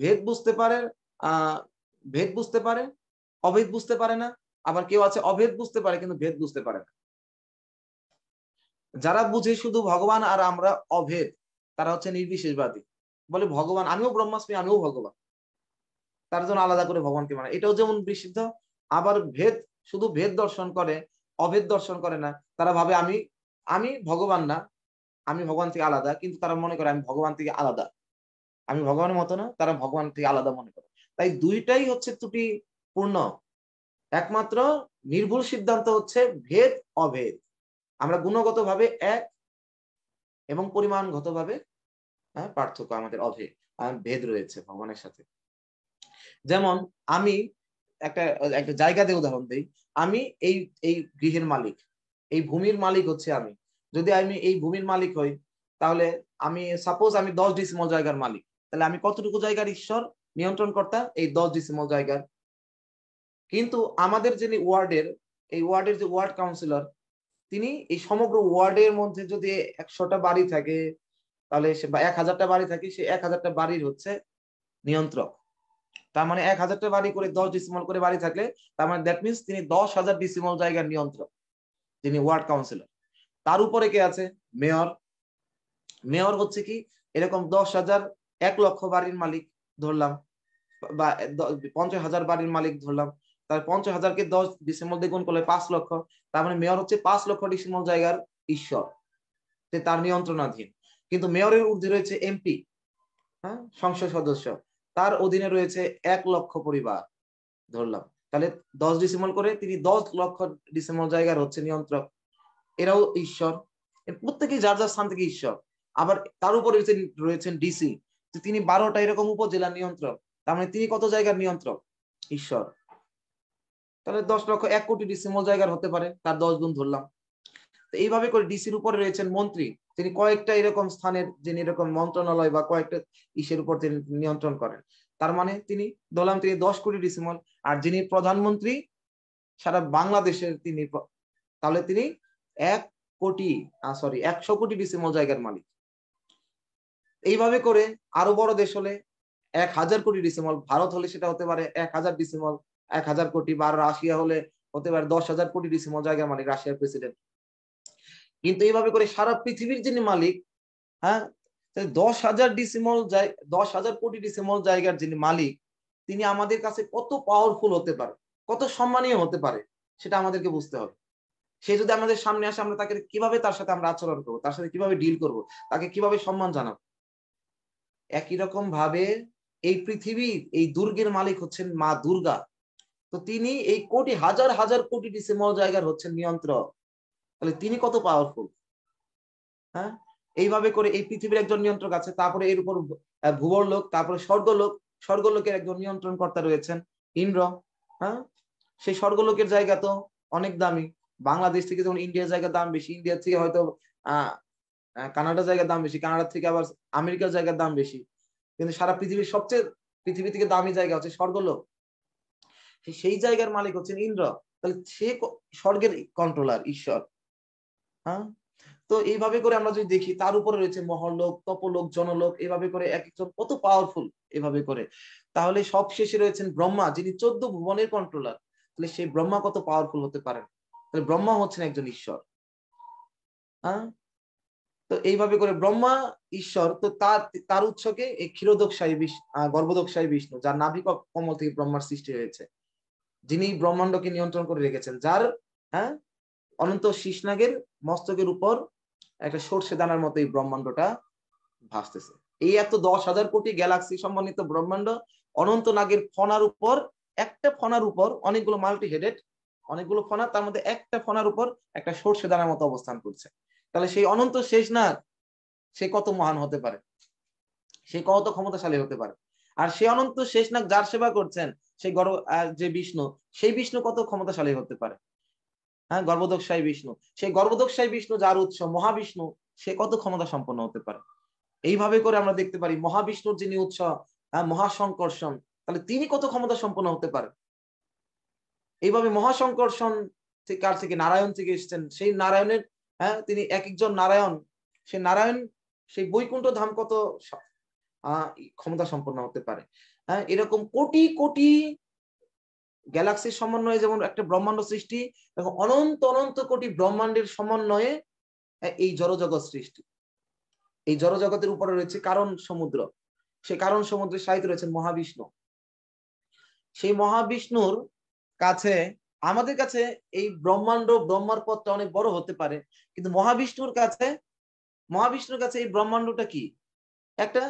ভেদ বুঝতে পারে, আহ ভেদ বুঝতে পারে, অভেদ বুঝতে পারে না। আবার কেউ আছে অভেদ বুঝতে পারে কিন্তু ভেদ বুঝতে পারে না। যারা বুঝে শুধু ভগবান আর আমরা অভেদ, তারা হচ্ছে নির্বিশেষবাদী, বলে ভগবান আমিও ব্রহ্মাস্মি, আমিও ভগবান, তার জন্য আলাদা করে ভগবানকে মানে, এটাও যেমন বিশুদ্ধ। আবার ভেদ, শুধু ভেদ দর্শন করে, অভেদ দর্শন করে না। তারা ভাবে আমি আমি ভগবান না, আমি ভগবান থেকে আলাদা, কিন্তু তারা মনে করে আমি ভগবান থেকে আলাদা, আমি ভগবানের মতো না, তারা ভগবান থেকে আলাদা মনে করে। তাই দুইটাই হচ্ছে ত্রুটিপূর্ণ। একমাত্র নির্ভুল সিদ্ধান্ত হচ্ছে ভেদ অভেদ। আমরা গুণগত ভাবে এক এবং পরিমাণগত ভাবে পার্থক্য, আমাদের অভেদ ভেদ রয়েছে ভগবানের সাথে। যেমন আমি একটা একটা জায়গা দিয়ে উদাহরণ দিই। আমি এই এই গৃহের মালিক, এই ভূমির মালিক হচ্ছে আমি। যদি আমি এই ভূমির মালিক হই, তাহলে আমি সাপোজ আমি 10 ডিসিমল জায়গার মালিক, তাহলে আমি কতটুকু জায়গার ঈশ্বর, নিয়ন্ত্রণ কর্তা? এই 10 ডিসিমল জায়গার। কিন্তু আমাদের যিনি ওয়ার্ডের, এই ওয়ার্ডের যে ওয়ার্ড কাউন্সিলর, তিনি এই সমগ্র ওয়ার্ডের মধ্যে যদি 100টা বাড়ি থাকে, তাহলে সে, বা 1000টা বাড়ি থাকে, সে 1000টা বাড়ির হচ্ছে নিয়ন্ত্রক। তার মানে 1000টা বাড়ি করে 10 ডিসিমল করে বাড়ি থাকলে, তার মানে দ্যাট মিনস তিনি 10,000 ডিসিমল জায়গার নিয়ন্ত্রক, যিনি ওয়ার্ড কাউন্সিলর। তার উপরে কে আছে? মেয়র। মেয়র হচ্ছে কি এরকম 10,000, 1,00,000 বাড়ির মালিক ধরলাম, বা 50,000 বাড়ির মালিক ধরলাম। তার 50,000কে 10 ডিসিমল দিয়ে গুণ করলে 5,00,000। তার মানে মেয়র হচ্ছে 5,00,000 ডিসিমল জায়গার ঈশ্বর, তার নিয়ন্ত্রণাধীন। কিন্তু মেয়রের ঊর্ধ্বে রয়েছে এমপি, হ্যাঁ, সংসদ সদস্য, তার অধীনে রয়েছে 1,00,000 পরিবার ধরলাম। তাহলে 10 ডিসিমল করে তিনি 10,00,000 ডিসিমল জায়গার হচ্ছে নিয়ন্ত্রক, এরাও ঈশ্বর। প্রত্যেকেই যার যার স্থান থেকে ঈশ্বর। আবার তার উপরে রয়েছেন ডিসি, তিনি 12টা এরকম উপজেলার নিয়ন্ত্রক। তার মানে তিনি কত জায়গার নিয়ন্ত্রক? ঈশ্বর। তাহলে 10,00,000 1,00,00,000 ডিসিমল জায়গার হতে পারে, তার 10 গুণ ধরলাম। তো এইভাবে করে ডিসির উপরে রয়েছেন মন্ত্রী, তিনি কয়েকটা এরকম স্থানের, যিনি এরকম মন্ত্রণালয় বা কয়েকটা ইসের উপর তিনি নিয়ন্ত্রণ করেন। তার মানে তিনি ধরলাম তিনি 10 কোটি ডিসিমল। আর যিনি প্রধানমন্ত্রী সারা বাংলাদেশের, তিনি তাহলে তিনি 100 কোটি ডিসিমল জায়গার মালিক। এইভাবে করে আরো বড় দেশ হলে 1,000 কোটি ডিসিমল, ভারত হলে সেটা হতে পারে 1,000 ডিসিমল, 1,000 কোটি। বা রাশিয়া হলে হতে পারে 10,000 কোটি ডিসিমল জায়গার মালিক, রাশিয়ার প্রেসিডেন্ট। কিন্তু এইভাবে করে সারা পৃথিবীর যিনি মালিক, হ্যাঁ, 10,000 ডিসিমল 10,000 কোটি ডিসিমল জায়গার যিনি মালিক, তিনি আমাদের কাছে কত পাওয়ারফুল হতে পারে, কত সম্মানীয় হতে পারে, সেটা আমাদেরকে বুঝতে হবে। সে যদি আমাদের সামনে আসে, আমরা তাকে কিভাবে, তার সাথে আমরা আচরণ করবো, তার সাথে কিভাবে ডিল করব, তাকে কিভাবে সম্মান জানাবো। একই রকম ভাবে এই পৃথিবীর এই দুর্গের মালিক হচ্ছেন মা দুর্গা। তো তিনি এই কোটি হাজার হাজার কোটি ডিসিমল জায়গার হচ্ছেন নিয়ন্ত্রক, তাহলে তিনি কত পাওয়ারফুল। হ্যাঁ, এইভাবে করে এই পৃথিবীর একজন নিয়ন্ত্রক আছে, তারপরে এর উপর ভূবরলোক, তারপরে স্বর্গলোক। স্বর্গলোকের একজন নিয়ন্ত্রণ কর্তা রয়েছেন ইন্দ্র। হ্যাঁ, সেই স্বর্গলোকের জায়গা তো অনেক দামি। বাংলাদেশ থেকে যেমন ইন্ডিয়ার জায়গার দাম বেশি, ইন্ডিয়ার থেকে হয়তো আহ কানাডার জায়গার দাম বেশি, কানাডার থেকে আবার আমেরিকার জায়গার দাম বেশি। কিন্তু সারা পৃথিবীর সবচেয়ে, পৃথিবী থেকে দামি জায়গা হচ্ছে স্বর্গলোক, সেই জায়গার মালিক হচ্ছেন ইন্দ্র। তাহলে সে স্বর্গের কন্ট্রোলার, ঈশ্বর। হ্যাঁ, তো এইভাবে করে আমরা যদি দেখি, তার উপরে রয়েছে মহরলোক, তপলোক, জনলোক, এভাবে করে এক একজন কত পাওয়ারফুল এভাবে করে। তাহলে সব শেষে রয়েছেন ব্রহ্মা, যিনি 14 ভুবনের কন্ট্রোলার। তাহলে সেই ব্রহ্মা কত পাওয়ারফুল হতে পারেন? তাহলে ব্রহ্মা হচ্ছেন একজন ঈশ্বর। হ্যাঁ, তো এইভাবে করে ব্রহ্মা ঈশ্বর, তো তার তার উৎসকে এই ক্ষীরোদকশায়ী গর্ভদকশায়ী বিষ্ণু, যার নাভি কমল থেকে ব্রহ্মার সৃষ্টি হয়েছে, যিনি ব্রহ্মাণ্ডকে নিয়ন্ত্রণ করে রেখেছেন, যার হ্যাঁ অনন্ত শীষনাগের মস্তকের উপর একটা সর্ষে দানার মতো এই ব্রহ্মাণ্ডটা ভাসতেছে। এই এত 10,000 কোটি গ্যালাক্সি সম্মানিত ব্রহ্মাণ্ড অনন্ত নাগের ফনার উপর, একটা ফনার উপর অনেকগুলো মাল্টি হেডেড, অনেকগুলো ফনা, তার মধ্যে একটা ফনার উপর একটা সর্ষে দানার মতো অবস্থান করছে। তাহলে সেই অনন্ত শেষ নাগ সে কত মহান হতে পারে, সে কত ক্ষমতাশালী হতে পারে। আর সে অনন্ত শেষ নাগ যার সেবা করছেন সেই যে বিষ্ণু, সেই বিষ্ণু কত ক্ষমতাশালী হতে পারে। হ্যাঁ, গর্ভদকশায়ী বিষ্ণু, সেই গর্ভদকশায়ী বিষ্ণু যার উৎস মহাবিষ্ণু, সে কত ক্ষমতা সম্পন্ন হতে পারে। এইভাবে করে আমরা দেখতে পারি মহাবিষ্ণুর যিনি উৎস, মহাসংকর্ষণ, তাহলে তিনি কত ক্ষমতা সম্পন্ন হতে পারে। এইভাবে মহাসংকর্ষণ কার থেকে? নারায়ণ থেকে এসেছেন। সেই নারায়ণের তিনি এক একজন নারায়ণ, সেই নারায়ণ সেই বৈকুণ্ঠ ধাম কত ক্ষমতা সম্পন্ন হতে পারে। এরকম কোটি কোটি গ্যালাক্সির সমন্বয়ে যেমন একটা ব্রহ্মাণ্ড সৃষ্টি, এবং অনন্ত অনন্ত কোটি ব্রহ্মাণ্ডের সমন্বয়ে এই জড়জগৎ সৃষ্টি। এই জড়জগতের উপরে রয়েছে কারণ সমুদ্র, সেই কারণ সমুদ্রের সাহিত্য রয়েছেন মহাবিষ্ণু। সেই মহাবিষ্ণুর কাছে, আমাদের কাছে এই ব্রহ্মাণ্ড ব্রহ্মার পথটা অনেক বড় হতে পারে, কিন্তু মহাবিষ্ণুর কাছে এই ব্রহ্মাণ্ডটা কি? একটা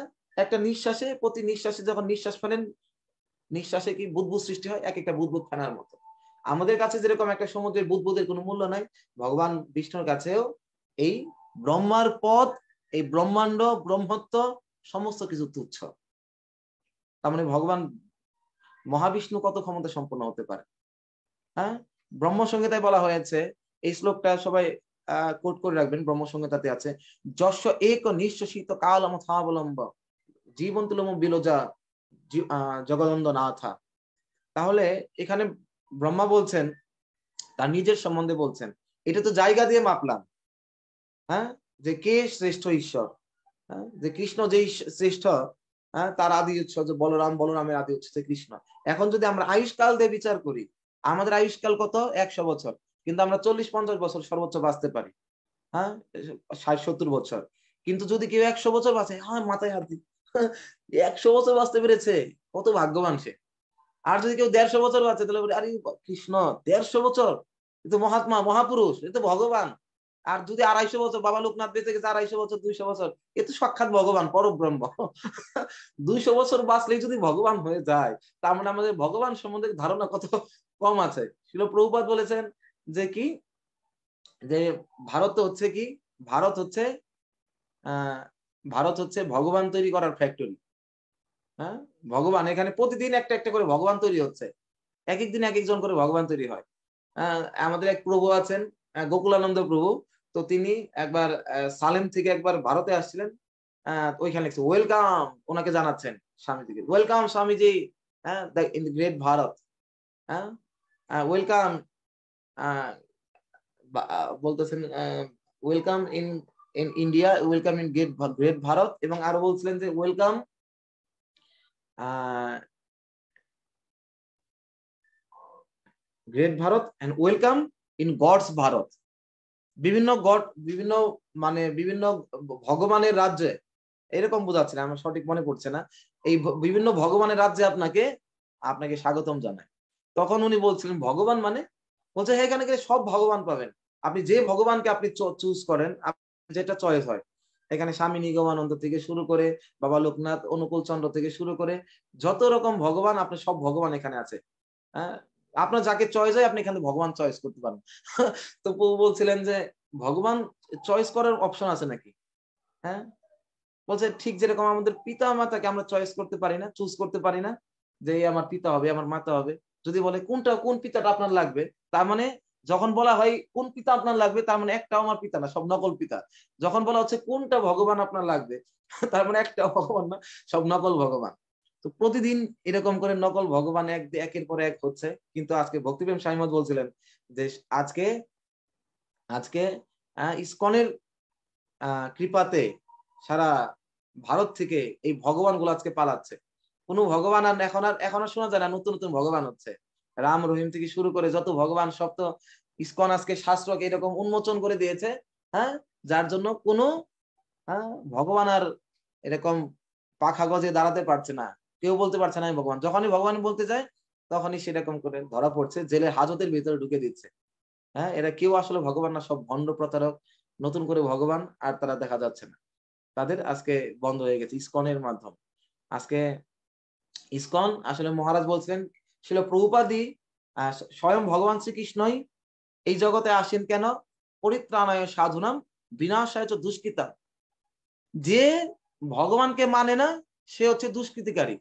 একটা নিঃশ্বাসে, প্রতি নিঃশ্বাসে যখন নিঃশ্বাস ফেলেন, নিঃশ্বাসে কি বুদবুদ সৃষ্টি হয়, এক একটা বুদবুদ ফেনার মতো। আমাদের কাছে যেরকম একটা সমুদ্রের বুদবুদের কোনো মূল্য নাই, ভগবান বিষ্ণুর কাছেও এই ব্রহ্মার পথ, এই ব্রহ্মাণ্ড ব্রহ্মত্ব সমস্ত কিছু তুচ্ছ। তার মানে ভগবান মহাবিষ্ণু কত ক্ষমতা সম্পন্ন হতে পারে। হ্যাঁ, ব্রহ্মসংহিতায় বলা হয়েছে, এই শ্লোকটা সবাই কোট করে রাখবেন, ব্রহ্মসংহিতাতে আছে, যশ এক নিঃশ্বাসিত কালম থাবলম্ব জীবন্তুলম বিলোজা জগদন্দ নাথা। তাহলে এখানে ব্রহ্মা বলছেন, তার নিজের সম্বন্ধে বলছেন, এটা তো জায়গা দিয়ে মাপলাম, হ্যাঁ, যে কে শ্রেষ্ঠ ঈশ্বর, হ্যাঁ, যে কৃষ্ণ যেই শ্রেষ্ঠ, হ্যাঁ, তার আদি উৎস যে বলরাম, বলরামের আদি উৎস কৃষ্ণ। এখন যদি আমরা আয়ুষ্কাল দিয়ে বিচার করি, আমাদের আয়ুষ্কাল কত? 100 বছর, কিন্তু আমরা 40-50 বছর সর্বোচ্চ বাঁচতে পারি। হ্যাঁ, 60-70 বছর। কিন্তু যদি কেউ 100 বছর বাঁচে, হ্যাঁ মাথায় হাত দিই, 100 বছর বাঁচতে পেরেছে, কত ভাগ্যবান সে। আর যদি কেউ 150 বছর বাঁচে, তাহলে বলি আরে কৃষ্ণ 150 বছর, এ তো মহাত্মা মহাপুরুষ, এ তো ভগবান। আর যদি 250 বছর, বাবা লোকনাথ বেঁচে গেছে 250 বছর 200 বছর, এ তো সাক্ষাৎ ভগবান পরব্রহ্ম। 200 বছর বাঁচলেই যদি ভগবান হয়ে যায়, তার মানে আমাদের ভগবান সম্বন্ধে ধারণা কত কম আছে। শিল প্রভুপাদ বলেছেন যে কি, যে ভারত হচ্ছে কি, ভারত হচ্ছে ভারত হচ্ছে ভগবান তৈরি করার ফ্যাক্টরি। হ্যাঁ, ভগবান এখানে প্রতিদিন একটা একটা করে ভগবান তৈরি হচ্ছে, এক এক দিন এক একজন করে ভগবান তৈরি হয়। আমাদের এক প্রভু আছেন, গোকুলানন্দ প্রভু, তো তিনি একবার সালেম থেকে একবার ভারতে আসছিলেন, ওইখানে লিখছে ওয়েলকাম, ওনাকে জানাচ্ছেন স্বামী থেকে, ওয়েলকাম স্বামীজি, হ্যাঁ, ইন গ্রেট ভারত, হ্যাঁ, ওয়েলকাম, বলতেছেন welcome in in India, welcome in great Bharat, এবং আরো বলছিলেন যে welcome great Bharat and welcome in gods Bharat. বিভিন্ন গড, বিভিন্ন মানে বিভিন্ন ভগবানের রাজ্যে, এরকম বোঝাচ্ছে না, আমার সঠিক মনে পড়ছে না, এই বিভিন্ন ভগবানের রাজ্যে আপনাকে আপনাকে স্বাগতম জানায়। তখন উনি বলছিলেন ভগবান মানে, বলছে হ্যাঁ, এখানে গেলে সব ভগবান পাবেন, আপনি যে ভগবানকে আপনি চুজ করেন, যেটা চয়েস হয়। এখানে স্বামী নিগমানন্দ থেকে শুরু করে বাবা লোকনাথ, অনুকূল চন্দ্র থেকে শুরু করে যত রকম ভগবান, আপনি সব ভগবান এখানে আছে। হ্যাঁ, আপনার যাকে চয়েস হয় আপনি এখানে ভগবান চয়েস করতে পারেন। তো প্রভু বলছিলেন যে ভগবান চয়েস করার অপশন আছে নাকি? হ্যাঁ, বলছে ঠিক যেরকম আমাদের পিতা মাতাকে আমরা চয়েস করতে পারি না, চুজ করতে পারি না, যে আমার পিতা হবে, আমার মাতা হবে। যদি বলে কোন পিতাটা আপনার লাগবে, তার মানে যখন বলা হয় কোন পিতা আপনার লাগবে, তার মানে একটাও আমার পিতা না, সব নকল পিতা। যখন বলা হচ্ছে কোনটা ভগবান আপনার লাগবে, তার মানে একটাও ভগবান না, সব নকল ভগবান। তো প্রতিদিন এরকম করে নকল ভগবান একের পর এক হচ্ছে। কিন্তু আজকে ভক্তিপ্রেম স্বামী মহম্মদ বলছিলেন যে আজকে আজকে ইসকনের কৃপাতে সারা ভারত থেকে এই ভগবান গুলো আজকে পালাচ্ছে। কোনো ভগবান আর এখন আর শোনা যায় না, নতুন নতুন ভগবান হচ্ছে। রাম রহিম থেকে শুরু করে যত ভগবান সব তো ইসকন আজকে শাস্ত্রকে এরকম উন্মোচন করে দিয়েছে, হ্যাঁ, যার জন্য কোনো ভগবান আর এরকম পাখা গজে দাঁড়াতে পারছে না, কেউ বলতে পারছে না আমি ভগবান। যখনই ভগবান বলতে যায় তখনই সেরকম করে ধরা পড়ছে, জেলের হাজতের ভিতরে ঢুকে দিচ্ছে। হ্যাঁ, এরা কেউ আসলে ভগবান না, সব ভণ্ড প্রতারক, নতুন করে ভগবান আর তারা দেখা যাচ্ছে না, তাদের আজকে বন্ধ হয়ে গেছে ইসকনের মাধ্যম। আজকে ইসকন আসলে মহারাজ বলছিলেন ছিল প্রভুপাদি স্বয়ং ভগবান শ্রীকৃষ্ণই এই জগতে আসেন কেন, পরিত্রাণায় সাধুনাম বিনাশায় চ দুষ্কৃতা। যে ভগবানকে মানে না সে হচ্ছে দুষ্কৃতিকারী,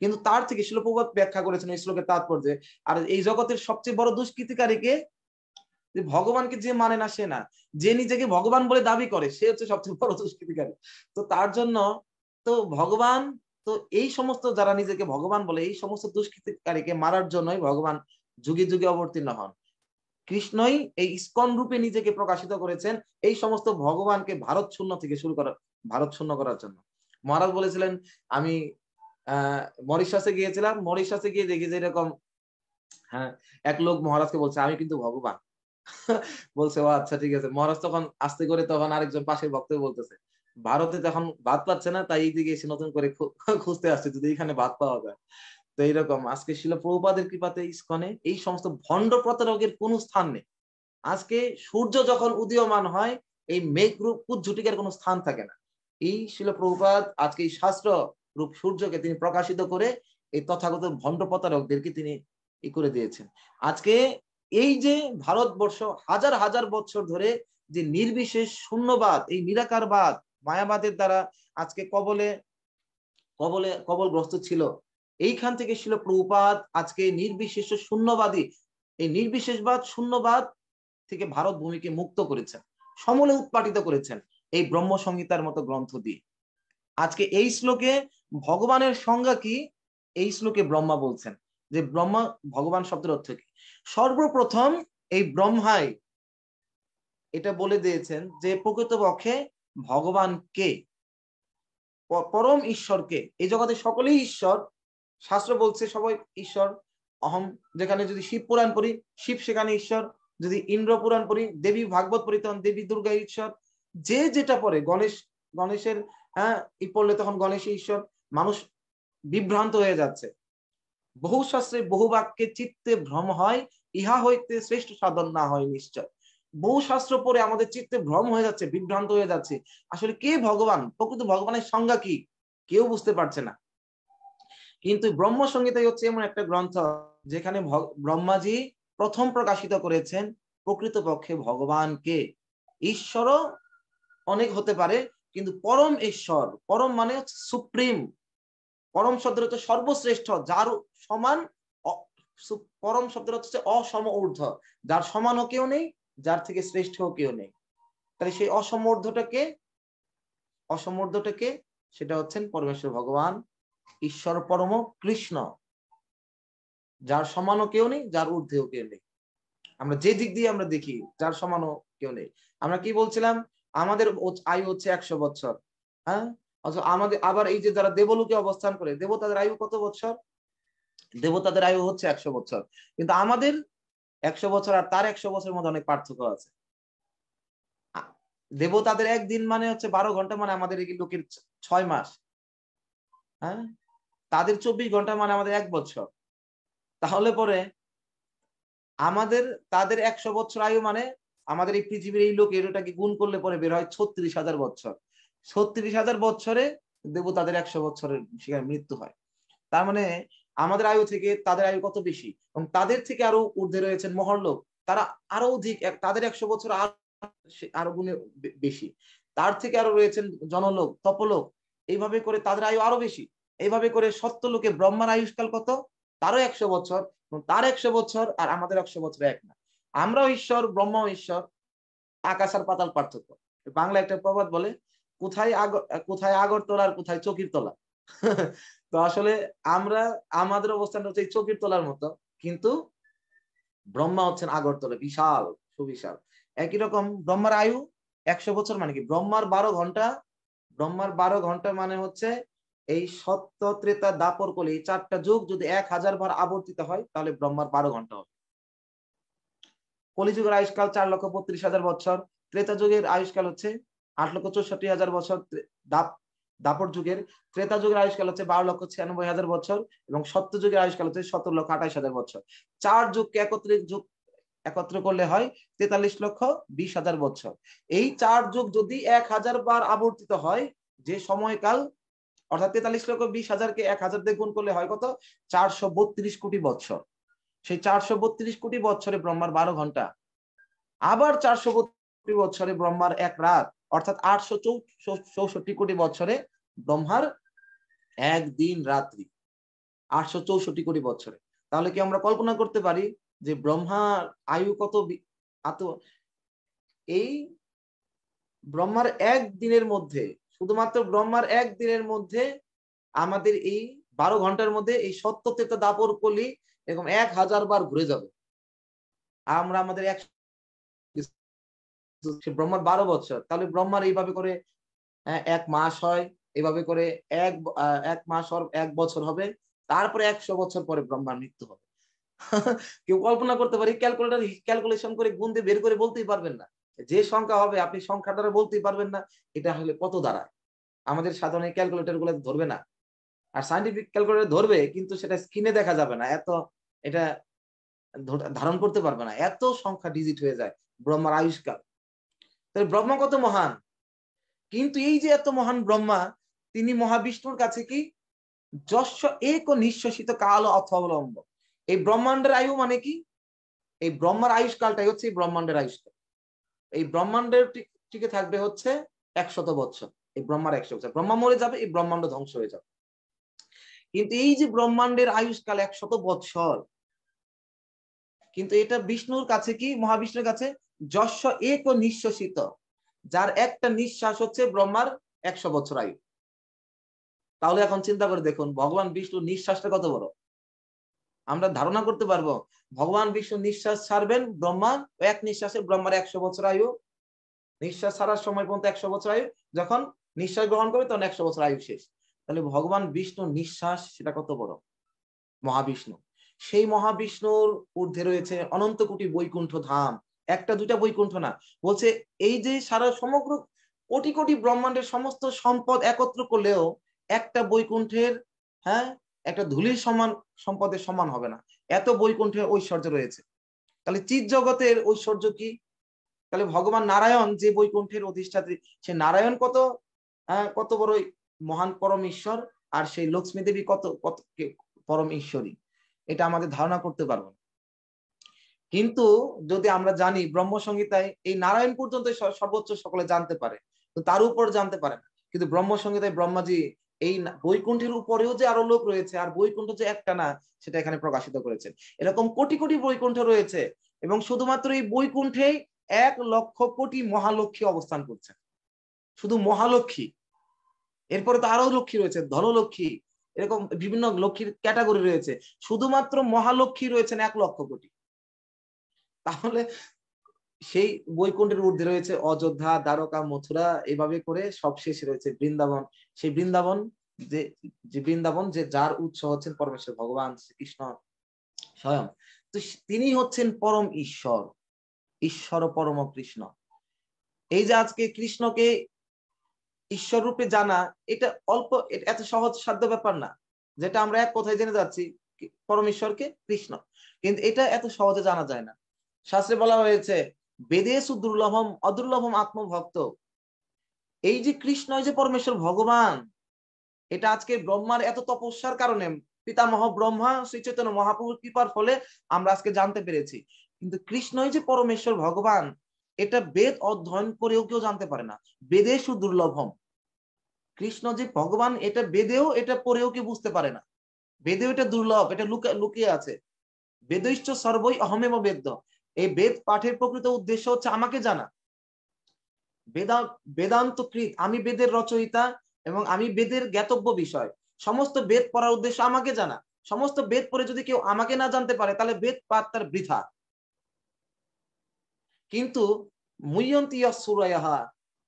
কিন্তু তার থেকে শিল প্রভুপাদ ব্যাখ্যা করেছেন এই শ্লোকের তাৎপর্যে। আর এই জগতের সবচেয়ে বড় দুষ্কৃতিকারীকে, যে ভগবানকে যে মানে না সে না, যে নিজেকে ভগবান বলে দাবি করে সে হচ্ছে সবচেয়ে বড় দুষ্কৃতিকারী। তো তার জন্য তো ভগবান, তো এই সমস্ত যারা নিজেকে ভগবান বলে এই সমস্ত দুষ্কৃতিকারীকে মারার জন্যই ভগবান যুগে যুগে অবতীর্ণ হন। কৃষ্ণই এই ইসকন রূপে নিজেকে প্রকাশিত করেছেন এই সমস্ত ভগবানকে ভারত শূন্য থেকে শুরু করা, ভারত শূন্য করার জন্য। মহারাজ বলেছিলেন আমি মরিশাসে গিয়েছিলাম, মরিশাসে গিয়ে দেখি যে এরকম, হ্যাঁ, এক লোক মহারাজকে বলছে আমি কিন্তু ভগবান। বলছে ও আচ্ছা ঠিক আছে। মহারাজ তখন আস্তে করে তখন আরেকজন পাশের ভক্ত বলতেছে ভারতে তখন ভাত পাচ্ছে না, তাই এইদিকে এসে নতুন করে খুঁজতে আসছে যদি এখানে ভাত পাওয়া যায়। তো এইরকম আজকে শিল প্রভুপাদের কৃপাতে ইসকনে এই সমস্ত ভণ্ড প্রতারকের কোন স্থান নেই। আজকে সূর্য যখন উদীয়মান হয় এই মেঘ রূপ কুজ্ঝটিকার কোনো স্থান থাকে না। এই শিল প্রভুপাদ আজকে এই শাস্ত্র রূপ সূর্যকে তিনি প্রকাশিত করে এই তথাগত ভণ্ড প্রতারকদেরকে তিনি ই করে দিয়েছেন। আজকে এই যে ভারতবর্ষ হাজার হাজার বছর ধরে যে নির্বিশেষ শূন্যবাদ, এই নিরাকারবাদ মায়াবাদের দ্বারা আজকে কবলে কবলে কবলগ্রস্ত ছিল, এইখান থেকে ছিল প্রভুপাদ আজকে নির্বিশেষ শূন্যবাদী, এই নির্বিশেষবাদ শূন্যবাদ থেকে ভারত ভূমিকে মুক্ত করেছেন, সমূলে উৎপাটিত করেছেন এই ব্রহ্ম সংহিতার মতো গ্রন্থ দিয়ে। আজকে এই শ্লোকে ভগবানের সংজ্ঞা কি, এই শ্লোকে ব্রহ্মা বলছেন যে ব্রহ্মা ভগবান শব্দের অর্থ কি। সর্বপ্রথম এই ব্রহ্মাই এটা বলে দিয়েছেন যে প্রকৃতপক্ষে ভগবান কে, পরম ঈশ্বরকে। এই জগতে সকলেই ঈশ্বর, শাস্ত্র বলছে সবাই ঈশ্বর। অহম, যেখানে যদি শিব পুরাণ পড়ি শিব সেখানে ঈশ্বর, যদি ইন্দ্র পুরাণ পড়ি দেবী ভাগবত পড়ি তখন দেবী দুর্গা ঈশ্বর, যে যেটা পড়ে গণেশের ই পড়লে তখন গণেশ ঈশ্বর। মানুষ বিভ্রান্ত হয়ে যাচ্ছে, বহু শাস্ত্রে বহু বাক্যে চিত্তে ভ্রম হয়, ইহা হইতে শ্রেষ্ঠ সাধন না হয় নিশ্চয়। বহু শাস্ত্র পড়ে আমাদের চিত্তে ভ্রম হয়ে যাচ্ছে, বিভ্রান্ত হয়ে যাচ্ছে, আসলে কে ভগবান, প্রকৃত ভগবানের সংজ্ঞা কি কেউ বুঝতে পারছে না। কিন্তু ব্রহ্ম সংহিতাই হচ্ছে এমন একটা গ্রন্থ যেখানে ব্রহ্মাজি প্রথম প্রকাশিত করেছেন প্রকৃতপক্ষে ভগবানকে। ঈশ্বরও অনেক হতে পারে, কিন্তু পরম ঈশ্বর, পরম মানে সুপ্রিম, পরম শব্দের হচ্ছে সর্বশ্রেষ্ঠ, যার সমান, পরম শব্দের হচ্ছে অসম ঊর্ধ্ব, যার সমানও কেউ নেই, যার থেকে শ্রেষ্ঠও কেউ নেই। তাহলে সেই অসমূর্ধটাকে সেটা হচ্ছেন পরমেশ্বর ভগবান, ঈশ্বর পরম কৃষ্ণ, যার সমানও কেউ নেই, যার ঊর্ধ্বেও কেউ নেই। আমরা যে দিক দিয়ে আমরা দেখি যার সমানও কেউ নেই। আমরা কি বলছিলাম, আমাদের আয়ু হচ্ছে 100 বছর, হ্যাঁ, আমাদের আবার এই যে যারা দেবলোকে অবস্থান করে দেবতাদের আয়ু কত বছর, দেবতাদের আয়ু হচ্ছে 100 বছর, কিন্তু আমাদের 100 বছর আর তার 100 বছরের মধ্যে অনেক পার্থক্য আছে। দেবতাদের একদিন মানে হচ্ছে 12 ঘন্টা, মানে আমাদের এই লোকের 6 মাস, হ্যাঁ, তাদের 24 ঘন্টা মানে আমাদের 1 বছর। তাহলে পরে আমাদের তাদের 100 বছর আয়ু মানে আমাদের এই পৃথিবীর এই লোকের ওটাকে গুণ করলে পরে বের হয় 36,000 বছর। 36,000 বছরে দেবতাদের 100 বছরের সেখানে মৃত্যু হয়। তার মানে আমাদের আয়ু থেকে তাদের আয়ু কত বেশি, এবং তাদের থেকে আরো ঊর্ধ্বে রয়েছেন মহর্লোক, তারা আরো অধিক, তাদের 100 বছর আরো গুণে বেশি। তার থেকে আরো রয়েছেন জনলোক, তপলোক, এইভাবে করে তাদের আয়ু আরো বেশি। এইভাবে করে সত্যলোকে ব্রহ্মার আয়ুষ্কাল কত, তারও 100 বছর, তার 100 বছর আর আমাদের 100 বছর এক না। আমরাও ঈশ্বর, ব্রহ্মাও ঈশ্বর, আকাশ আর পাতাল পার্থক্য। বাংলা একটা প্রবাদ বলে, কোথায় আগরতলা আর কোথায় চকির তলা। তো আসলে আমরা, আমাদের অবস্থানটা হচ্ছে এই চকির তলার মতো, কিন্তু ব্রহ্মা হচ্ছেন আগরতলা, বিশাল সুবিশাল। একই রকম ব্রহ্মার আয়ু 100 বছর মানে কি, ব্রহ্মার 12 ঘন্টা, ব্রহ্মার 12 ঘন্টা মানে হচ্ছে এই সত্য ত্রেতা দাপর কলি 4টা যুগ যদি 1000 বার আবর্তিত হয় তাহলে ব্রহ্মার 12 ঘন্টা হবে। কলিযুগের আয়ুষ্কাল 4,32,000 বছর, ত্রেতা যুগের আয়ুষ্কাল হচ্ছে 8,64,000 বছর, দাপর যুগের ত্রেতা যুগের আয়ুষ্কাল হচ্ছে 12,96,000 বছর এবং সত্য যুগের আয়ুষ্কাল হচ্ছে 17,28,000 বছর। 4 যুগকে একত্র করলে হয় 43,20,000 বছর। এই 4 যুগ যদি 1000 বার আবর্তিত হয়, যে সময়কাল অর্থাৎ 43,20,000কে 1000 দিয়ে গুণ করলে হয় কত? 432 কোটি বছর। সেই 432 কোটি বছরে ব্রহ্মার 12 ঘন্টা, আবার 432 বছরে ব্রহ্মার 1 রাত, অর্থাৎ 864 কোটি বছরে ব্রহ্মার 1 দিন রাত্রি, 864 কোটি বছরে। তাহলে কি আমরা কল্পনা করতে পারি যে ব্রহ্মার আয়ু কত? এই ব্রহ্মার 1 দিনের মধ্যে, শুধুমাত্র ব্রহ্মার 1 দিনের মধ্যে আমাদের এই 12 ঘন্টার মধ্যে এই সত্য ত্রেতা দাপর কলি এরকম 1000 বার ঘুরে যাবে। আমরা আমাদের ব্রহ্মার 12 বছর, তাহলে ব্রহ্মার এইভাবে করে 1 মাস হয়, এভাবে করে এক মাস 1 বছর হবে, তারপরে 100 বছর পরে ব্রহ্মার মৃত্যু হবে। কেউ কল্পনা করতে পারি? ক্যালকুলেশন করে গুণ দিয়ে বের করে বলতেই পারবেন না। যে সংখ্যা হবে আপনি সংখ্যা দ্বারা বলতেই পারবেন না এটা হলে কত দাঁড়ায়। আমাদের সাধারণ ক্যালকুলেটর গুলো ধরবে না, আর সায়েন্টিফিক ক্যালকুলেটর ধরবে কিন্তু সেটা স্ক্রিনে দেখা যাবে না, এটা ধারণ করতে পারবে না, এত সংখ্যা ডিজিট হয়ে যায় ব্রহ্মার আয়ুষ্কাল। তাহলে ব্রহ্মা কত মহান! কিন্তু এই যে এত মহান ব্রহ্মা, তিনি মহাবিষ্ণুর কাছে কি যস্য এক নিঃশ্বসিত কাল অথবলম্ব। এই ব্রহ্মাণ্ডের আয়ু মানে কি? এই ব্রহ্মার আয়ুষ্কালটাই হচ্ছে এই ব্রহ্মাণ্ডের আয়ুষ্কাল। এই ব্রহ্মাণ্ডের টিকে থাকবে হচ্ছে 100 বছর। এই ব্রহ্মার 100 বছর, ব্রহ্মা মরে যাবে, এই ব্রহ্মাণ্ড ধ্বংস হয়ে যাবে। কিন্তু এই যে ব্রহ্মাণ্ডের আয়ুষ্কাল 100 বছর, কিন্তু এটা বিষ্ণুর কাছে কি, মহাবিষ্ণুর কাছে যস্য এক নিঃশ্বসিত, যার একটা নিঃশ্বাস হচ্ছে ব্রহ্মার 100 বছর আয়ু। তাহলে এখন চিন্তা করে দেখুন ভগবান বিষ্ণুর নিঃশ্বাসটা কত বড়। আমরা ধারণা করতে পারবো ভগবান বিষ্ণু নিঃশ্বাস ছাড়বেন, ব্রহ্মা এক নিঃশ্বাসে ব্রহ্মার 100 বছর আয়ু, নিঃশ্বাস ছাড়ার সময় পর্যন্ত 100 বছর আয়ু, যখন নিঃশ্বাস গ্রহণ করবে তখন 100 বছর আয়ু শেষ। তাহলে ভগবান বিষ্ণুর নিঃশ্বাস সেটা কত বড়। মহাবিষ্ণু, সেই মহাবিষ্ণুর ঊর্ধ্বে রয়েছে অনন্ত কোটি বৈকুণ্ঠ ধাম, একটা দুইটা বৈকুণ্ঠ না, বলছে এই যে সারা সমগ্র কোটি কোটি ব্রহ্মাণ্ডের সমস্ত সম্পদ একত্র করলেও একটা বৈকুণ্ঠের, হ্যাঁ, একটা ধূলির সমান সম্পদের সমান হবে না, এত বৈকুণ্ঠের ঐশ্বর্য রয়েছে। তাহলে চিৎ জগতের ঐশ্বর্য কি? তাহলে ভগবান নারায়ণ যে বৈকুণ্ঠের অধিষ্ঠাত্রী, সে নারায়ণ কত বড় মহান পরম ঈশ্বর, আর সেই লক্ষ্মী দেবী কত কত পরম ঈশ্বরী, এটা আমাদের ধারণা করতে পারবো না। কিন্তু যদি আমরা জানি ব্রহ্ম সংহিতায় এই নারায়ণ পর্যন্ত সর্বোচ্চ সকলে জানতে পারে, তো তার উপর জানতে পারে না। কিন্তু ব্রহ্ম সংহিতায় ব্রহ্মাজি এই বৈকুণ্ঠের উপরেও যে আরো লোক রয়েছে, আর বৈকুণ্ঠ যে একটা না সেটা এখানে প্রকাশিত করেছেন। এরকম কোটি কোটি বৈকুণ্ঠ রয়েছে এবং শুধুমাত্র এই বৈকুণ্ঠেই 1,00,000 কোটি মহালক্ষ্মী অবস্থান করছে, শুধু মহালক্ষ্মী। এরপরে তো আরো লক্ষ্মী রয়েছে, ধনলক্ষ্মী, এরকম বিভিন্ন লক্ষ্মীর ক্যাটাগরি রয়েছে, শুধুমাত্র মহালক্ষ্মী রয়েছেন 1,00,000 কোটি। তাহলে সেই বৈকুণ্ঠের ঊর্ধ্বে রয়েছে অযোধ্যা, দ্বারকা, মথুরা, এভাবে করে সব শেষে রয়েছে বৃন্দাবন। সেই বৃন্দাবন যে যার উৎস হচ্ছেন পরমেশ্বর ভগবান শ্রীকৃষ্ণ স্বয়ং, তো তিনি হচ্ছেন পরম ঈশ্বর, ঈশ্বর পরম কৃষ্ণ। এই যে আজকে কৃষ্ণকে ঈশ্বর রূপে জানা, এটা এত সহজ সাধ্য ব্যাপার না, যেটা আমরা এক কথায় জেনে যাচ্ছি পরমেশ্বরকে কৃষ্ণ, কিন্তু এটা এত সহজে জানা যায় না। শাস্ত্রে বলা হয়েছে বেদেশু দুর্লভম অদুর্লভম আত্মভক্ত। এই যে কৃষ্ণ, এই যে পরমেশ্বর ভগবান, এটা আজকে ব্রহ্মার এত তপস্যার কারণে, পিতামহ ব্রহ্মা শ্রী চৈতন্য মহাপ্রভুর কৃপার ফলে আমরা আজকে জানতে পেরেছি। কিন্তু কৃষ্ণই যে পরমেশ্বর ভগবান, এটা বেদ অধ্যয়ন করেও কেউ জানতে পারে না। বেদেশু দুর্লভম, কৃষ্ণ যে ভগবান এটা বেদেও, এটা পড়েও কেউ বুঝতে পারে না। বেদেও এটা দুর্লভ, এটা লুকিয়ে আছে। বেদৈশ্চ সর্বই অহমেব বেদ্য, এই বেদ পাঠের প্রকৃত উদ্দেশ্য হচ্ছে আমাকে জানা। বেদান্ত কৃত, আমি বেদের রচয়িতা এবং আমি বেদের জ্ঞাতব্য বিষয়। সমস্ত বেদ পড়ার উদ্দেশ্য আমাকে জানা। সমস্ত বেদ পড়ে যদি কেউ আমাকে না জানতে পারে তাহলে বেদ পাঠ তার বৃথা। কিন্তু মুহ্যন্তি সুরায়াহা,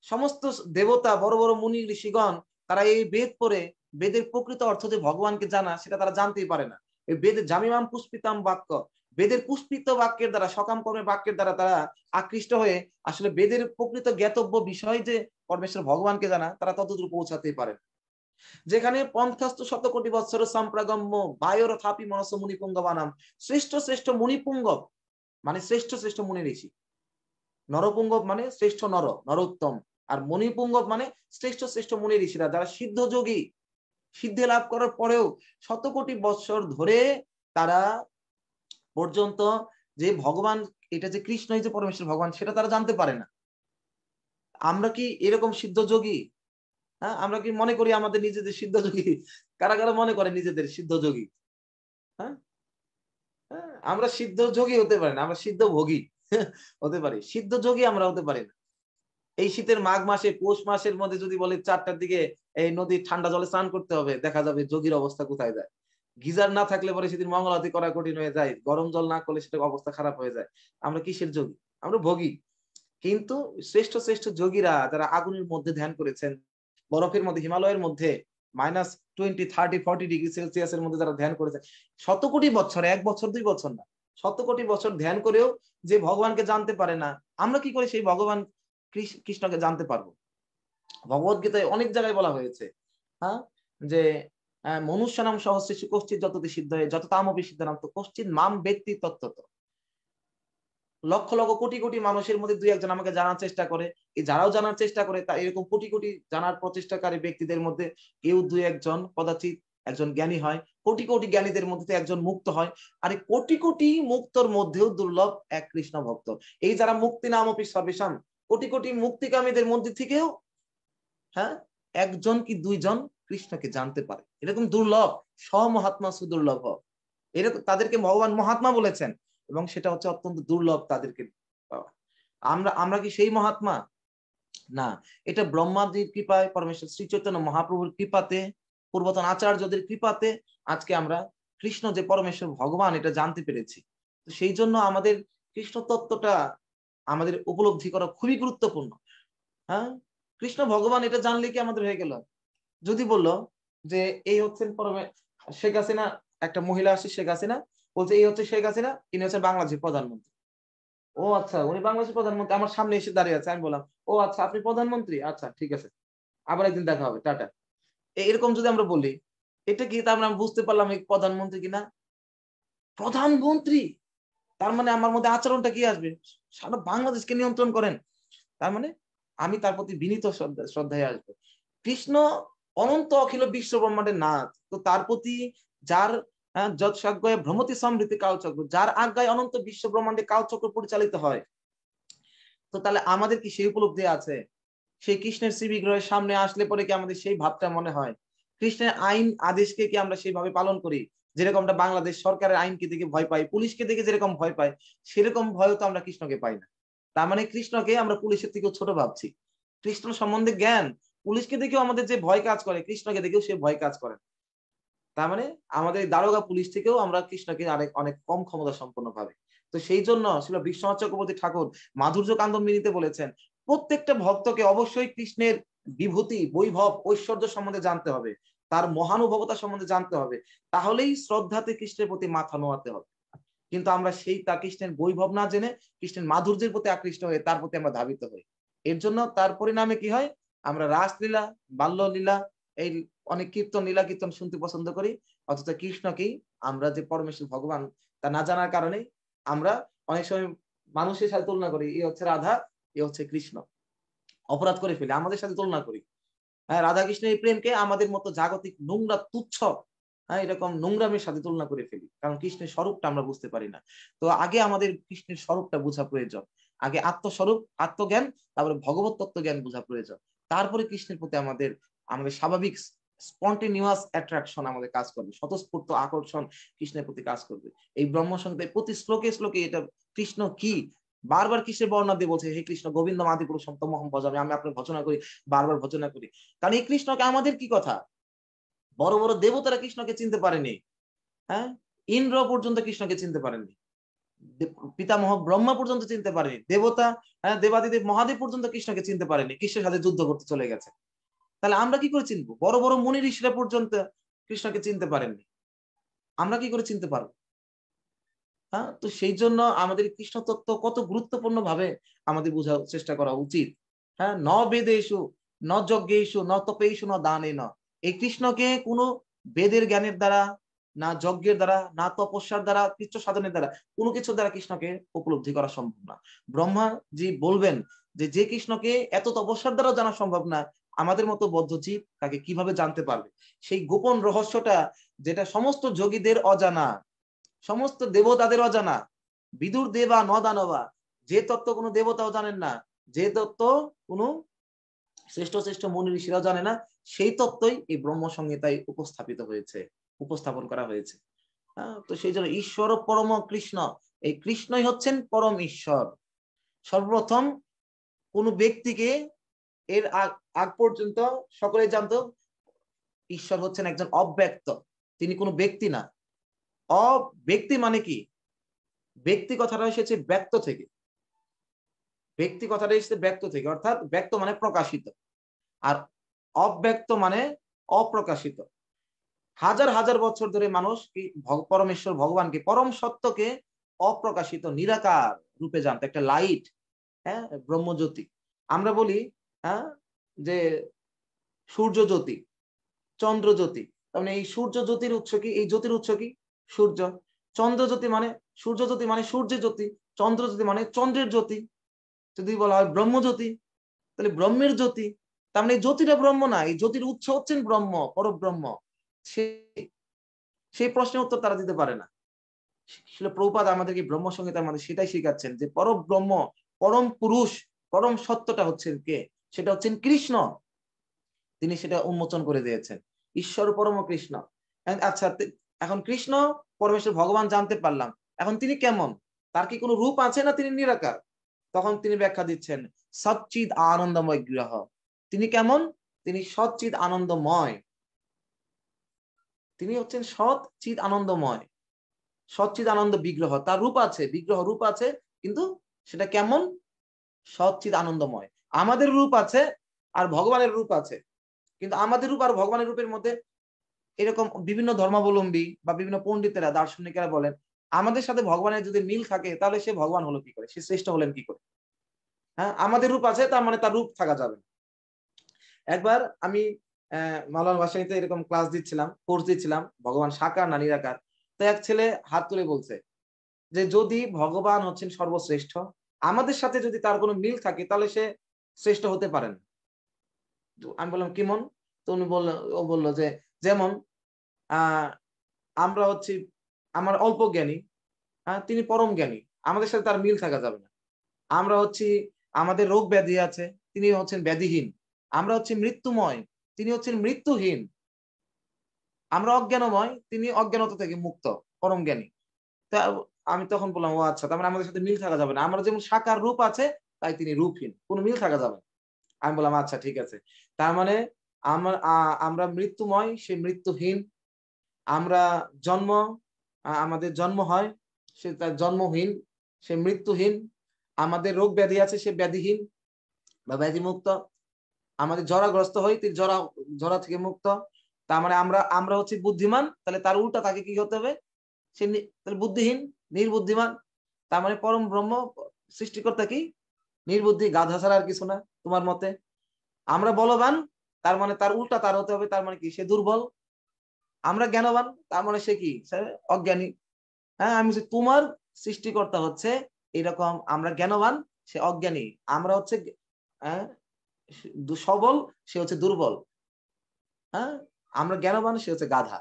সমস্ত দেবতা, বড় বড় মুনি ঋষিগণ, তারা এই বেদ পড়ে বেদের প্রকৃত অর্থ যে ভগবানকে জানা সেটা তারা জানতেই পারে না। এই বেদের জামিমাম পুষ্পিতাম বাক্য, বেদের পুষ্পিত বাক্যের দ্বারা, সকাম কর্মের বাক্যের দ্বারা তারা আকৃষ্ট হয়ে আসলে বেদের প্রকৃত জ্ঞাতব্য বিষয় যে পরমেশ্বর ভগবানকে জানা, তারা ততদূর পৌঁছাতেই পারে। যেখানে পন্থাস্ত শতকোটি বৎসর সম্প্রাগম্য বায়ুর থাপি মনস মুনিপুঙ্গ বানাম, শ্রেষ্ঠ শ্রেষ্ঠ মুনিপুঙ্গ মানে শ্রেষ্ঠ শ্রেষ্ঠ মুনি ঋষি, নরপুঙ্গব মানে শ্রেষ্ঠ নর, নরোত্তম, আর মণিপুঙ্গব মানে শ্রেষ্ঠ শ্রেষ্ঠ মুনি ঋষিরা, যারা সিদ্ধ যোগী, সিদ্ধি লাভ করার পরেও শতকোটি বৎসর ধরে তারা পর্যন্ত যে ভগবান, এটা যে কৃষ্ণ, এই যে পরমেশ্বর ভগবান, সেটা তারা জানতে পারে না। আমরা কি এরকম সিদ্ধ যোগী? হ্যাঁ, আমরা কি মনে করি আমাদের নিজেদের সিদ্ধ যোগী? কারা কারা মনে করে নিজেদের সিদ্ধ যোগী? হ্যাঁ, আমরা সিদ্ধ যোগী হতে পারি না, আমরা সিদ্ধ ভোগী হতে পারি, সিদ্ধ যোগী আমরা হতে পারি না। এই শীতের মাঘ মাসে, পৌষ মাসের মধ্যে যদি বলে 4টার দিকে এই নদীর ঠান্ডা জলে স্নান করতে হবে, দেখা যাবে যোগীর অবস্থা কোথায় যায়। গিজার না থাকলে পরে সেদিন মঙ্গলারতি করা কঠিন হয়ে যায়, গরম জল না করলে সেটা অবস্থা খারাপ হয়ে যায়। আমরা কিসের যোগী? আমরা ভোগী। কিন্তু শ্রেষ্ঠ শ্রেষ্ঠ যোগীরা যারা আগুনের মধ্যে ধ্যান করেছেন, বরফের মধ্যে, হিমালয়ের মধ্যে -20, 30, 40 ডিগ্রি সেলসিয়াসের মধ্যে যারা ধ্যান করেছেন শত কোটি বছর, 1 বছর 2 বছর না, শত কোটি বছর ধ্যান করেও যে ভগবানকে জানতে পারে না, আমরা কি করে সেই ভগবান কৃষ্ণকে জানতে পারবো? ভগবদ্গীতায় অনেক জায়গায় বলা হয়েছে, হ্যাঁ, যে মনুষ্য নাম সহস্র কশ্চিৎ যততি সিদ্ধ হয়ে যত তামপি সিদ্ধ নাম তো কশ্চিৎ মাম ব্যক্তি তত্ত্বত। লক্ষ লক্ষ কোটি কোটি মানুষের মধ্যে 2-1 জন আমাকে জানার চেষ্টা করে, এই যারাও জানার চেষ্টা করে, তা এরকম কোটি কোটি জানার প্রচেষ্টাকারী ব্যক্তিদের মধ্যে কেউ 2-1 জন কদাচিৎ একজন জ্ঞানী হয়, কোটি কোটি জ্ঞানীদের মধ্যে একজন মুক্ত হয়, আর এই কোটি কোটি মুক্তর মধ্যেও দুর্লভ এক কৃষ্ণ ভক্ত। এই যারা মুক্তি নামপি সর্বেষাম, কোটি কোটি মুক্তিকামীদের মধ্যে থেকেও, হ্যাঁ, 1 জন কি 2 জন কৃষ্ণকে জানতে পারে, এরকম দুর্লভ, স্বমহাত্মা সুদুর্লভ, এরকম তাদেরকে ভগবান মহাত্মা বলেছেন, এবং সেটা হচ্ছে অত্যন্ত দুর্লভ তাদেরকে পাওয়া। আমরা কি সেই মহাত্মা? না, এটা ব্রহ্মাজির কৃপায়, পরমেশ্বর শ্রী চৈতন্য মহাপ্রভুর কৃপাতে, পূর্বতন আচার্যদের কৃপাতে আজকে আমরা কৃষ্ণ যে পরমেশ্বর ভগবান এটা জানতে পেরেছি। তো সেই জন্য আমাদের কৃষ্ণ তত্ত্বটা আমাদের উপলব্ধি করা খুবই গুরুত্বপূর্ণ। হ্যাঁ, কৃষ্ণ ভগবান এটা জানলে কি আমাদের হয়ে গেল? যদি বললো যে এই হচ্ছেন শেখ হাসিনা, একটা মহিলা আসছে শেখ হাসিনা, বলছে এই হচ্ছে শেখ হাসিনা, ইনি হচ্ছেন বাংলাদেশের প্রধানমন্ত্রী। ও আচ্ছা, উনি বাংলাদেশের প্রধানমন্ত্রী, আমার সামনে এসে দাঁড়িয়ে আছে, আমি বললাম ও আচ্ছা আপনি প্রধানমন্ত্রী, আচ্ছা ঠিক আছে, আবার একদিন দেখা হবে, টাটা। এরকম যদি আমরা বলি, এটা কি তার মানে বুঝতে পারলাম এই প্রধানমন্ত্রী কিনা? প্রধানমন্ত্রী, তার মানে আমার মধ্যে আচরণটা কি আসবে? সারা বাংলাদেশকে নিয়ন্ত্রণ করেন, তার মানে আমি তার প্রতি বিনীত শ্রদ্ধায় আসবো। কৃষ্ণ অনন্ত অখিল বিশ্ব ব্রহ্মাণ্ডের নাথ, তো তার প্রতি যার যৎসাজ্ঞায় ভ্রমতি সমৃদ্ধি কালচক্র, যার আজ্ঞায় অনন্ত বিশ্ব ব্রহ্মাণ্ডে কালচক্র পরিচালিত হয়, তো তাহলে আমাদের কি সেই উপলব্ধি আছে? সেই কৃষ্ণের শ্রী বিগ্রহের সামনে আসলে পরে কি আমাদের সেই ভাবটা মনে হয়? কৃষ্ণের আইন আদেশকে কি আমরা সেইভাবে পালন করি? যেরকমটা বাংলাদেশ সরকারের আইনকে দেখে ভয় পাই, পুলিশকে দেখে যেরকম ভয় পাই, সেরকম ভয় তো আমরা কৃষ্ণকে পাই না। তার মানে কৃষ্ণকে আমরা পুলিশের থেকেও ছোট ভাবছি। কৃষ্ণ সম্বন্ধে জ্ঞান, পুলিশকে দেখেও আমাদের যে ভয় কাজ করে, কৃষ্ণকে দেখেও সে ভয় কাজ করে। তার মানে আমাদের দারোগা পুলিশ থেকেও আমরা কৃষ্ণকে অনেক কম ক্ষমতা সম্পন্ন ভাবে। তো সেই জন্য ছিল বিশ্বনাথ চক্রবর্তী ঠাকুর মাধুর্য কান্দমিনীতে বলেছেন, প্রত্যেকটা ভক্তকে অবশ্যই কৃষ্ণের বিভূতি, বৈভব, ঐশ্বর্য সম্বন্ধে জানতে হবে, তার মহানুভবতা সম্বন্ধে জানতে হবে, তাহলেই শ্রদ্ধাতে কৃষ্ণের প্রতি মাথা নোয়াতে হবে। কিন্তু আমরা সেই তা কৃষ্ণের বৈভব না জেনে কৃষ্ণের মাধুর্যের প্রতি আকৃষ্ট হয়ে তার প্রতি আমরা ধাবিত হই। এর জন্য তার পরিণামে কি হয়? আমরা রাসলীলা, বাল্যলীলা, এই অনেক কীর্তন, লীলা কীর্তন শুনতে পছন্দ করি, অথচ কৃষ্ণকেই আমরা যে পরমেশ্বর ভগবান তা না জানার কারণে আমরা অনেক সময় মানুষের সাথে তুলনা করি, এ হচ্ছে রাধা, এ হচ্ছে কৃষ্ণ, অপরাধ করে ফেলি, আমাদের সাথে তুলনা করি। হ্যাঁ, রাধা কৃষ্ণের এই প্রেমকে আমাদের মতো জাগতিক নোংরা তুচ্ছ, হ্যাঁ, এরকম নোংরামের সাথে তুলনা করে ফেলি, কারণ কৃষ্ণের স্বরূপটা আমরা বুঝতে পারি না। তো আগে আমাদের কৃষ্ণের স্বরূপটা বোঝা প্রয়োজন, আগে আত্মস্বরূপ, আত্মজ্ঞান, তারপরে ভগবত তত্ত্ব জ্ঞান বোঝা প্রয়োজন, তারপরে কৃষ্ণের প্রতি আমাদের আমাদের স্বাভাবিক স্পন্টেনিয়াস অ্যাট্রাকশন আমাদের কাজ করবে, স্বতঃস্ফূর্ত আকর্ষণ কৃষ্ণের প্রতি কাজ করবে। এই ব্রহ্মসংহিতায় প্রতি শ্লোকে শ্লোকে এটা কৃষ্ণ কি বারবার কৃষ্ণের বর্ণনা দিয়ে বলছে, হে কৃষ্ণ গোবিন্দ আদি পুরুষম তমহম ভজামি, আমি আপনার ভজনা করি, বারবার ভজনা করি। কারণ এই কৃষ্ণকে আমাদের কি কথা, বড় বড় দেবতারা কৃষ্ণকে চিনতে পারেনি, হ্যাঁ, ইন্দ্র পর্যন্ত কৃষ্ণকে চিনতে পারেননি, পিতামহ ব্রহ্মা পর্যন্ত চিনতে পারেনি, দেবতা, হ্যাঁ, দেবাদিদেব মহাদেব পর্যন্ত কৃষ্ণকে চিনতে পারেনি, কৃষ্ণের সাথে যুদ্ধ করতে চলে গেছে। তাহলে আমরা কি করে চিনবো? বড় বড় মুনি ঋষিরা পর্যন্ত কৃষ্ণকে চিনতে পারেননি, আমরা কি করে চিনতে পারবো? হ্যাঁ, তো সেই জন্য আমাদের কৃষ্ণ তত্ত্ব কত গুরুত্বপূর্ণ ভাবে আমাদের বোঝার চেষ্টা করা উচিত। হ্যাঁ, ন বেদেষু ন যজ্ঞেষু ন তপেষু ন দানেন। এই কৃষ্ণকে কোনো বেদের জ্ঞানের দ্বারা, না যজ্ঞের দ্বারা, না তপস্যার দ্বারা, কৃচ্ছ সাধনের দ্বারা, কোনো কিছুর দ্বারা কৃষ্ণকে উপলব্ধি করা সম্ভব না। ব্রহ্মা জি বলবেন যে কৃষ্ণকে এত তপস্যার দ্বারা জানা সম্ভব না, আমাদের মতো বদ্ধজীব তাকে কিভাবে জানতে পারবে? সেই গোপন রহস্যটা যেটা সমস্ত যোগীদের অজানা, সমস্ত দেবতাদের অজানা, বিদুর দেবা ন দানবা, যে তত্ত্ব কোনো দেবতাও জানেন না, যে তত্ত্ব কোনো শ্রেষ্ঠ শ্রেষ্ঠ মুনি ঋষিরাও জানে না, সেই তত্ত্বই এই ব্রহ্ম সংহিতায় উপস্থাপিত হয়েছে, উপস্থাপন করা হয়েছে। তো সেই জন্য ঈশ্বর পরম কৃষ্ণ, এই কৃষ্ণই হচ্ছেন পরম ঈশ্বর। সর্বপ্রথম কোন ব্যক্তিকে এর আগ পর্যন্ত সকলে জানতো ঈশ্বর হচ্ছেন একজন অব্যক্ত, তিনি কোনো ব্যক্তি না। অব্যক্তি মানে কি? ব্যক্তি কথাটা এসেছে ব্যক্ত থেকে, ব্যক্তি কথাটা এসেছে ব্যক্ত থেকে, অর্থাৎ ব্যক্ত মানে প্রকাশিত, আর অব্যক্ত মানে অপ্রকাশিত। হাজার হাজার বছর ধরে মানুষ কি পরমেশ্বর ভগবানকে, পরম সত্যকে অপ্রকাশিত নিরাকার রূপে জানতো, একটা লাইট, হ্যাঁ, ব্রহ্মজ্যোতি। আমরা বলি হ্যাঁ যে সূর্য জ্যোতি, চন্দ্র জ্যোতি, তার মানে এই সূর্য জ্যোতির উৎস কি? এই জ্যোতির উৎস কি? সূর্য। চন্দ্র জ্যোতি মানে, সূর্য জ্যোতি মানে সূর্যের জ্যোতি, চন্দ্র জ্যোতি মানে চন্দ্রের জ্যোতি। যদি বলা হয় ব্রহ্মজ্যোতি, তাহলে ব্রহ্মের জ্যোতি। তার মানে এই জ্যোতিটা ব্রহ্ম না, এই জ্যোতির উৎস হচ্ছেন ব্রহ্ম, পরব্রহ্ম। সেই প্রশ্নের উত্তর তারা দিতে পারে না। প্রভুপাদ আমাদেরকে ব্রহ্ম সংহিতার মধ্যে সেটাই শিখাচ্ছেন যে পরব্রহ্ম, পরম পুরুষ, পরম সত্যটা হচ্ছেন কে? সেটা হচ্ছেন কৃষ্ণ। তিনি সেটা উন্মোচন করে দিয়েছেন, ঈশ্বর পরম কৃষ্ণ। আচ্ছা, এখন কৃষ্ণ পরমেশ্বর ভগবান জানতে পারলাম, এখন তিনি কেমন? তার কি কোনো রূপ আছে, না তিনি নিরাকার? তখন তিনি ব্যাখ্যা দিচ্ছেন সচ্চিদ আনন্দময় গ্রহ। তিনি কেমন? তিনি সচ্চিদ আনন্দময়, তিনি হচ্ছেন সৎ চিদ আনন্দময়, সচ্চিদ আনন্দ বিগ্রহ। তার রূপ আছে, বিগ্রহ রূপ আছে, কিন্তু সেটা কেমন? সচ্চিদ আনন্দময়। আমাদের রূপ আছে আর ভগবানের রূপ আছে, কিন্তু আমাদের রূপ আর ভগবানের রূপের মধ্যে এরকম বিভিন্ন ধর্মাবলম্বী বা বিভিন্ন পণ্ডিতেরা, দার্শনিকেরা বলেন আমাদের সাথে ভগবানের যদি মিল থাকে তাহলে সে ভগবান হলো কি করে, সে শ্রেষ্ঠ হলেন কি করে? হ্যাঁ, আমাদের রূপ আছে তার মানে তার রূপ থাকা যাবে না। একবার আমি মাওলানা ভাসানীতে এরকম ক্লাস দিচ্ছিলাম, কোর্স দিচ্ছিলাম, ভগবান সাকার না নিরাকার। তো এক ছেলে হাত তুলে বলছে যে যদি ভগবান হচ্ছেন সর্বশ্রেষ্ঠ, আমাদের সাথে যদি তার কোনো মিল থাকে তাহলে সে শ্রেষ্ঠ হতে পারেন। আমি বললাম কেমন? তো উনি বললো, ও বললো যে যেমন আমরা হচ্ছি, আমার অল্প জ্ঞানী, তিনি পরম জ্ঞানী, আমাদের সাথে তার মিল থাকা যাবে না। আমরা হচ্ছি, আমাদের রোগ ব্যাধি আছে, তিনি হচ্ছেন ব্যাধিহীন। আমরা হচ্ছি মৃত্যুময়, তিনি হচ্ছেন মৃত্যুহীন। আমরা অজ্ঞানময়, তিনি অজ্ঞানতা থেকে মুক্ত, পরম জ্ঞানী। তা আমি তখন বললাম, ও আচ্ছা, তার মানে আমাদের সাথে মিল থাকা যাবে না। আমরা যেমন সাকার রূপ আছে, তাই তিনি রূপহীন, কোনো মিল থাকা যাবে না। আমি বললাম আচ্ছা ঠিক আছে, তার মানে আমরা মৃত্যুময়, সে মৃত্যুহীন। আমরা জন্ম, আমাদের জন্ম হয়, সে তার জন্মহীন, সে মৃত্যুহীন। আমাদের রোগ ব্যাধি আছে, সে ব্যাধিহীন বা ব্যাধি মুক্ত। আমাদের জরাগ্রস্ত হই, তিনি জরা থেকে মুক্ত। তার মানে আমরা হচ্ছে বুদ্ধিমান, তাহলে তার উল্টা তাকে কি হতে হবে? সে তাহলে বুদ্ধিহীন, নির্বুদ্ধিমান। তার মানে পরম ব্রহ্ম সৃষ্টিকর্তা কি? নির্বুদ্ধি, গাধা ছাড়া আর কিছু না তোমার মতে। আমরা বলবান, তার মানে তার উল্টা তার হতে হবে, তার মানে কি? সে দুর্বল। আমরা জ্ঞানবান, তার মানে সে কি? সে অজ্ঞানী। হ্যাঁ, আমি বলছি তোমার সৃষ্টিকর্তা হচ্ছে এরকম, আমরা জ্ঞানবান, সে অজ্ঞানী। আমরা হচ্ছে সবল, সে হচ্ছে দুর্বল। হ্যাঁ, আমরা জ্ঞানবান, সে হচ্ছে গাধা।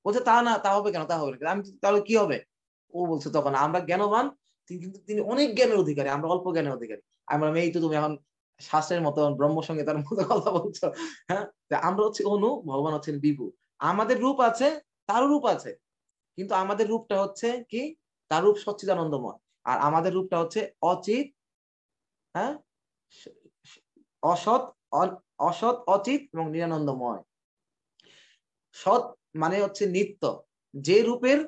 বলছে তা না, তা হবে কেন? তা হবে না। আমি তাহলে কি হবে? ও বলছে তখন আমরা জ্ঞানবান, কিন্তু তিনি অনেক জ্ঞানের অধিকারী, আমরা অল্প জ্ঞানের অধিকারী। আমি বললাম এই তো তুমি এখন শাস্ত্রের মতো, ব্রহ্ম সংহিতার মতো কথা বলছো। হ্যাঁ, আমরা হচ্ছে অনু, ভগবান হচ্ছেন বিভু। আমাদের রূপ আছে, তার রূপ আছে, কিন্তু আমাদের রূপটা হচ্ছে কি? তার রূপ সচ্চিদানন্দময়, আর আমাদের রূপটা হচ্ছে অচিত, হ্যাঁ, অসৎ, অসৎ, অচিত এবং নিরানন্দময়। সৎ মানে হচ্ছে নিত্য, যে রূপের,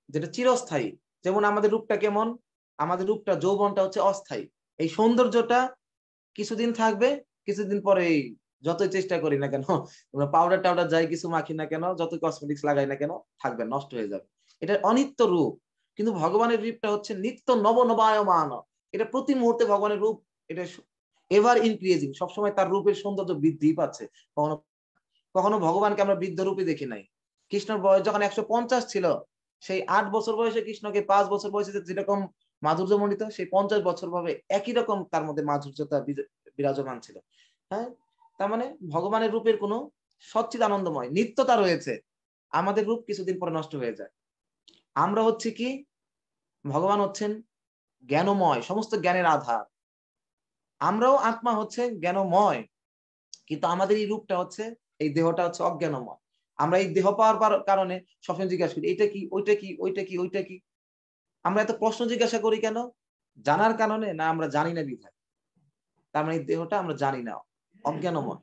যেটা চিরস্থায়ী। যেমন আমাদের রূপটা কেমন? আমাদের রূপটা, যৌবনটা হচ্ছে অস্থায়ী। এই সৌন্দর্যটা কিছুদিন থাকবে, কিছুদিন পরে যতই চেষ্টা করি না কেন, আমরা পাউডার টাউডার যাই কিছু মাখি না কেন, যত কসমেটিক্স লাগাই না কেন, থাকবে, নষ্ট হয়ে যাবে। এটা অনিত্য রূপ। কিন্তু ভগবানের রূপটা হচ্ছে নিত্য নবনবায়মান। এটা প্রতি মুহূর্তে ভগবানের রূপ, এটা এভার ইনক্রিজিং, সবসময় তার রূপের সৌন্দর্য বৃদ্ধি পাচ্ছে। কখনো কখনো ভগবানকে আমরা বৃদ্ধ রূপে দেখি নাই। কৃষ্ণর বয়স যখন 150 ছিল, সেই 8 বছর বয়সে কৃষ্ণকে 5 বছর বয়সে যেরকম মাধুর্য মণ্ডিত, সেই 50 বছর ভাবে একই রকম তার মধ্যে মাধুর্যতা বিরাজমান ছিল। হ্যাঁ, তার মানে ভগবানের রূপের কোনো সচ্চিদ আনন্দময় নিত্যতা রয়েছে। আমাদের রূপ কিছুদিন পরে নষ্ট হয়ে যায়। আমরা হচ্ছে কি, ভগবান হচ্ছেন জ্ঞানময়, সমস্ত জ্ঞানের আধার। আমরাও আত্মা হচ্ছে জ্ঞানময়, কিন্তু আমাদের এই রূপটা হচ্ছে, এই দেহটা হচ্ছে অজ্ঞানময়। আমরা এই দেহ পাওয়ার কারণে সবসময় জিজ্ঞাসা করি, এটা কি, ওইটা কি, ওইটা কি, ওইটা কি। আমরা এত প্রশ্ন জিজ্ঞাসা করি কেন? জানার কারণে না, আমরা জানি না বিধায়। তার মানে এই দেহটা আমরা জানি না, অজ্ঞানময়।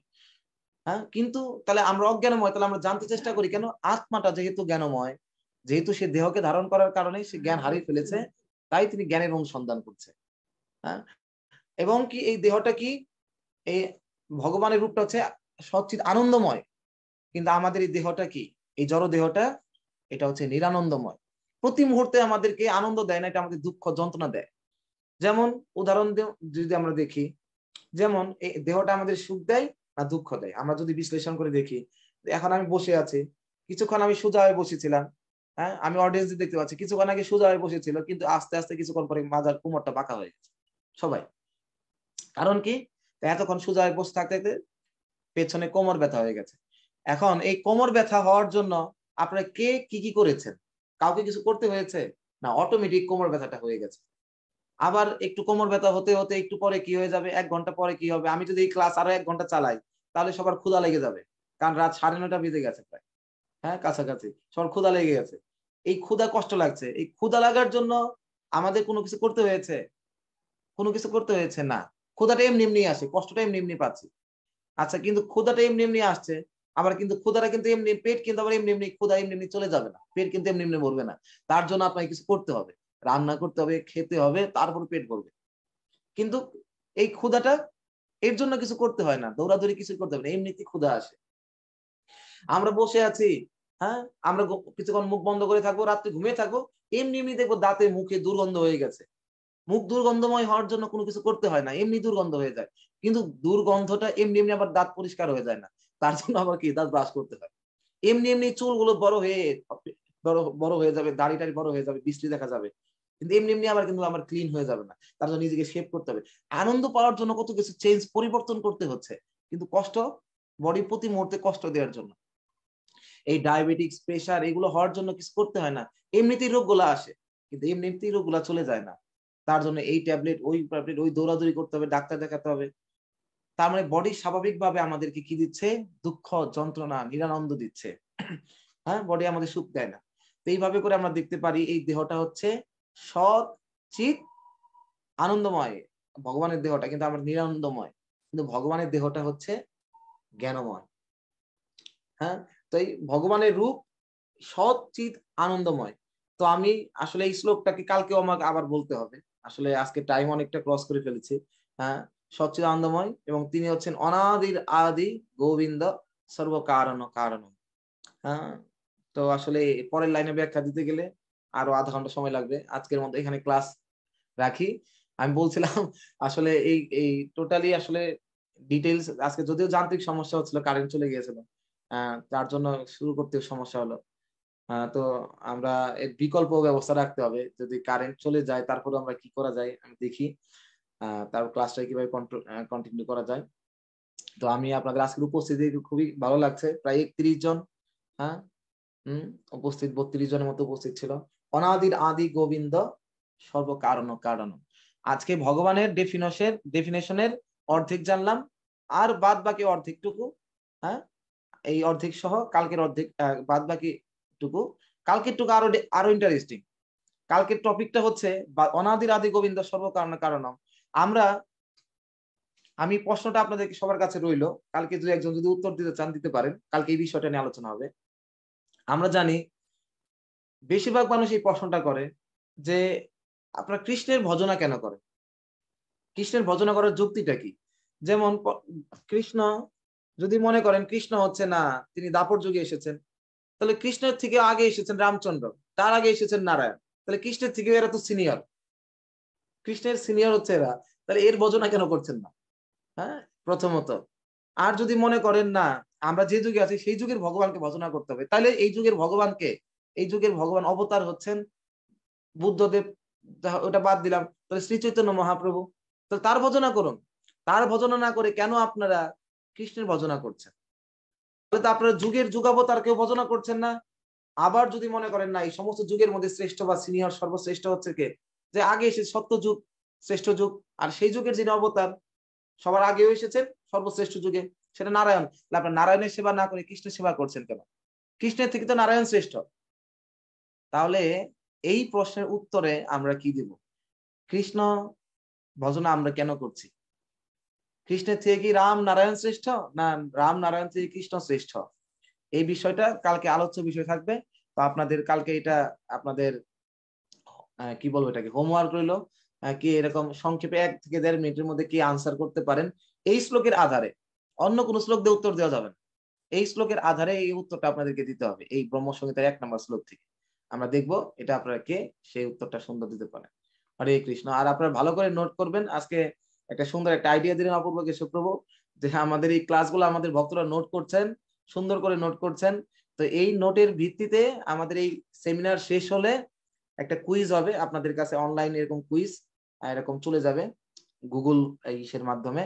হ্যাঁ, কিন্তু তাহলে আমরা অজ্ঞানময়, তাহলে আমরা জানতে চেষ্টা করি কেন? আত্মাটা যেহেতু জ্ঞানময়, যেহেতু সে দেহকে ধারণ করার কারণে সে জ্ঞান হারিয়ে ফেলেছে, তাই তিনি জ্ঞানের অনুসন্ধান করছে। হ্যাঁ, এবং কি এই দেহটা কি, এই ভগবানের রূপটা হচ্ছে সচ্চিদ আনন্দময়, কিন্তু আমাদের এই দেহটা কি, এই জড় দেহটা, এটা হচ্ছে নিরানন্দময়। প্রতি মুহূর্তে আমাদেরকে আনন্দ দেয় না, এটা আমাদের দুঃখ যন্ত্রণা দেয়। যেমন উদাহরণ যদি আমরা দেখি, যেমন এই দেহটা আমাদের সুখ দেয় না দুঃখ দেয়, আমরা যদি বিশ্লেষণ করে দেখি। এখন আমি বসে আছি, কিছুক্ষণ আমি সোজা হয়ে বসেছিলাম, হ্যাঁ, আমি অডিয়েন্স দেখতে পাচ্ছি কিছুক্ষণ আগে সোজা হয়ে বসেছিল, কিন্তু আস্তে আস্তে কিছুক্ষণ পরে মাজার কোমরটা বাঁকা হয়ে গেছে সবাই। কারণ কি? এতক্ষণ সোজা হয়ে বসে থাকতে থাকতে পেছনে কোমর ব্যথা হয়ে গেছে। এখন এই কোমর ব্যথা হওয়ার জন্য আপনারা কে কি কি করেছেন? কাউকে কিছু করতে হয়েছে না, অটোমেটিক কোমর ব্যথাটা হয়ে গেছে। আবার একটু কোমর ব্যথা হতে হতে একটু পরে কি হয়ে যাবে, 1 ঘন্টা পরে কি হবে, আমি যদি এই ক্লাস আরো 1 ঘন্টা চালাই, তাহলে সবার ক্ষুধা লেগে যাবে, কারণ রাত 9:30 বেজে গেছে প্রায়, হ্যাঁ, কাছাকাছি, সবার ক্ষুধা লেগে গেছে। এই ক্ষুধা কষ্ট লাগছে, এই ক্ষুধা লাগার জন্য আমাদের কোনো কিছু করতে হয়েছে? কোনো কিছু করতে হয়েছে না। ক্ষুধাটা এমনি এমনি আসে, কষ্টটা এমনি এমনি পাচ্ছি। আচ্ছা, কিন্তু ক্ষুধাটা এমনি এমনি আসছে, আবার কিন্তু ক্ষুধাটা কিন্তু এমনি, পেট কিন্তু আবার এমনি এমনি, ক্ষুধা এমনি এমনি চলে যাবে না, পেট কিন্তু এমনি এমনি ভরবে না। তার জন্য আপনাকে কিছু করতে হবে, রান্না করতে হবে, খেতে হবে, তারপর পেট ভরবে। কিন্তু এই ক্ষুধাটা, এর জন্য কিছু করতে হয় না, দৌড়াদৌড়ি কিছু করতে হবে না, এমনিতেই ক্ষুধা আসে। আমরা বসে আছি, হ্যাঁ, আমরা কিছুক্ষণ মুখ বন্ধ করে থাকবো, রাত্রে ঘুমিয়ে থাকবো, এমনি এমনি দেখবো দাঁতে মুখে দুর্গন্ধ হয়ে গেছে। মুখ দুর্গন্ধময় হওয়ার জন্য কোনো কিছু করতে হয় না, এমনি দুর্গন্ধ হয়ে যায়। কিন্তু দুর্গন্ধটা এমনি এমনি আবার দাঁত পরিষ্কার হয়ে যায় না, তার জন্য আবার কি, দাঁত ব্রাশ করতে হয়। এমনি এমনি চুলগুলো বড় হয়ে, বড় বড় হয়ে যাবে, দাড়ি টাড়ি বড় হয়ে যাবে, বৃষ্টি দেখা যাবে, কিন্তু এমনি এমনি আবার কিন্তু আমার ক্লিন হয়ে যাবে না। তার জন্য নিজেকে শেভ করতে হবে। আনন্দ পাওয়ার জন্য কত কিছু চেঞ্জ, পরিবর্তন করতে হচ্ছে, কিন্তু কষ্ট, বডি প্রতি মুহূর্তে কষ্ট দেওয়ার জন্য। এই ডায়াবেটিক্স, প্রেশার, এগুলো হওয়ার জন্য কিছু করতে হয় না, এমনিতেই রোগগুলো আসে, কিন্তু এমনিতেই রোগগুলো চলে যায় না। তার জন্য এই ট্যাবলেট, ওই ট্যাবলেট, ওই দৌড়াদৌড়ি করতে হবে, ডাক্তার দেখাতে হবে। তার মানে বডি স্বাভাবিকভাবে আমাদেরকে কি দিচ্ছে? দুঃখ, যন্ত্রণা, নিরানন্দ দিচ্ছে। হ্যাঁ, বডি আমাদের সুখ দেয় না। তো এইভাবে করে আমরা দেখতে পারি এই দেহটা হচ্ছে সৎ চিত আনন্দময়, ভগবানের দেহটা কিন্তু আমার নিরানন্দময়, কিন্তু ভগবানের দেহটা হচ্ছে জ্ঞানময়। হ্যাঁ, তো এই ভগবানের রূপ সৎ চিত আনন্দময়। তো আমি আসলে এই শ্লোকটাকে কালকেও আমাকে আবার বলতে হবে, আসলে আজকে টাইম অনেকটা ক্রস করে ফেলেছি। হ্যাঁ, সচ্চিদ আনন্দময়, এবং তিনি হচ্ছেন অনাদির আদি গোবিন্দ, সর্ব কারণ কারণ। হ্যাঁ, তো আসলে পরের লাইনে ব্যাখ্যা দিতে গেলে আরো আধা ঘন্টা সময় লাগবে। আজকের মতো এখানে ক্লাস রাখি। আমি বলছিলাম আসলে এই এই টোটালি আসলে ডিটেইলস, আজকে যদিও যান্ত্রিক সমস্যা হচ্ছিল, কারেন্ট চলে গিয়েছিল, তার জন্য শুরু করতে সমস্যা হলো। তো আমরা এর বিকল্প ব্যবস্থা রাখতে হবে, যদি কারেন্ট চলে যায় তারপরে আমরা কি করা যায় আমি দেখি, তার ক্লাসটা কিভাবে কন্টিনিউ করা যায়। তো আমি আপনাদের আজকের উপস্থিতি খুবই ভালো লাগছে, প্রায় 31 জন, হ্যাঁ, উপস্থিত 32 জনের মতো উপস্থিত ছিল। অনাদির আদি গোবিন্দ, সর্ব কারণ কারণ। আজকে ভগবানের ডেফিনেশনের অর্ধেক জানলাম, আর বাদ বাকি অর্ধেকটুকু, হ্যাঁ, এই অর্ধেক সহ কালকের অর্ধেক, বাদ বাকি টুকু, কালকের টুকু আরো আরো ইন্টারেস্টিং। কালকের টপিকটা হচ্ছে অনাদির আদি গোবিন্দ সর্ব কারণ কারণম। আমি প্রশ্নটা আপনাদের সবার কাছে রইলো, কালকে যদি একজন যদি উত্তর দিতে চান দিতে পারেন, কালকে এই বিষয়টা নিয়ে আলোচনা হবে। আমরা জানি বেশিরভাগ মানুষ এই প্রশ্নটা করে যে আপনারা কৃষ্ণের ভজনা কেন করেন, কৃষ্ণের ভজনা করার যুক্তিটা কি? যেমন কৃষ্ণ যদি মনে করেন কৃষ্ণ হচ্ছে না, তিনি দাপর যুগে এসেছেন, তাহলে কৃষ্ণের থেকে আগে এসেছেন রামচন্দ্র, তার আগে এসেছেন নারায়ণ, তাহলে কৃষ্ণের থেকে এরা তো সিনিয়র, কৃষ্ণের সিনিয়র হচ্ছে এরা, তাহলে এর ভজনা কেন করছেন না? হ্যাঁ, প্রথমত। আর যদি মনে করেন না আমরা যে যুগে আছি সেই যুগের ভগবানকে ভজনা করতে হবে, তাহলে এই যুগের ভগবানকে, এই যুগের ভগবান অবতার হচ্ছেন বুদ্ধদেব, ওটা বাদ দিলাম, তাহলে শ্রী চৈতন্য মহাপ্রভু, তো তার ভজনা করুন। তার ভজনা না করে কেন আপনারা কৃষ্ণের ভজনা করছেন? তাহলে তো আপনারা যুগের যুগাবতার কেউ ভজনা করছেন না। আবার যদি মনে করেন না এই সমস্ত যুগের মধ্যে শ্রেষ্ঠ বা সিনিয়র সর্বশ্রেষ্ঠ হচ্ছে কে, যে আগে এসে সত্য যুগ, শ্রেষ্ঠ যুগ, আর সেই যুগের যিনি অবতার সবার আগেও এসেছেন সর্বশ্রেষ্ঠ যুগে, সেটা নারায়ণ, তাহলে আপনার নারায়ণের সেবা না করে কৃষ্ণের সেবা করছেন কেন? কৃষ্ণের থেকে তো নারায়ণ শ্রেষ্ঠ। তাহলে এই প্রশ্নের উত্তরে আমরা কি দিব? কৃষ্ণ ভজনা আমরা কেন করছি? কৃষ্ণের থেকে কি রাম নারায়ণ শ্রেষ্ঠ, না রাম নারায়ণ থেকে কৃষ্ণ শ্রেষ্ঠ? এই বিষয়টা কালকে আলোচ্য বিষয় থাকবে। তো আপনাদের কালকে এটা আপনাদের কি বলবো, এটাকে হোমওয়ার্ক রইলো, কি এরকম সংক্ষেপে 1 থেকে 1.5 মিনিটের মধ্যে কি আনসার করতে পারেন এই শ্লোকের আধারে। অন্য কোন শ্লোক দিয়ে উত্তর দেওয়া যাবে না, এই শ্লোকের আধারে এই উত্তরটা আপনাদেরকে দিতে হবে, এই ব্রহ্মসংহিতার 1 নম্বর শ্লোক থেকে। আমরা দেখবো এটা আপনারা কে সেই উত্তরটা সুন্দর দিতে পারেন। হরে কৃষ্ণ। আর আপনারা ভালো করে নোট করবেন। আজকে একটা সুন্দর একটা আইডিয়া দিলেন অপূর্ব কেশবপ্রভু, যে আমাদের এই ক্লাসগুলো আমাদের ভক্তরা নোট করছেন, সুন্দর করে নোট করছেন। তো এই নোটের ভিত্তিতে আমাদের এই সেমিনার শেষ হলে একটা কুইজ হবে আপনাদের কাছে, অনলাইন এরকম কুইজ এরকম চলে যাবে গুগল ইসের মাধ্যমে।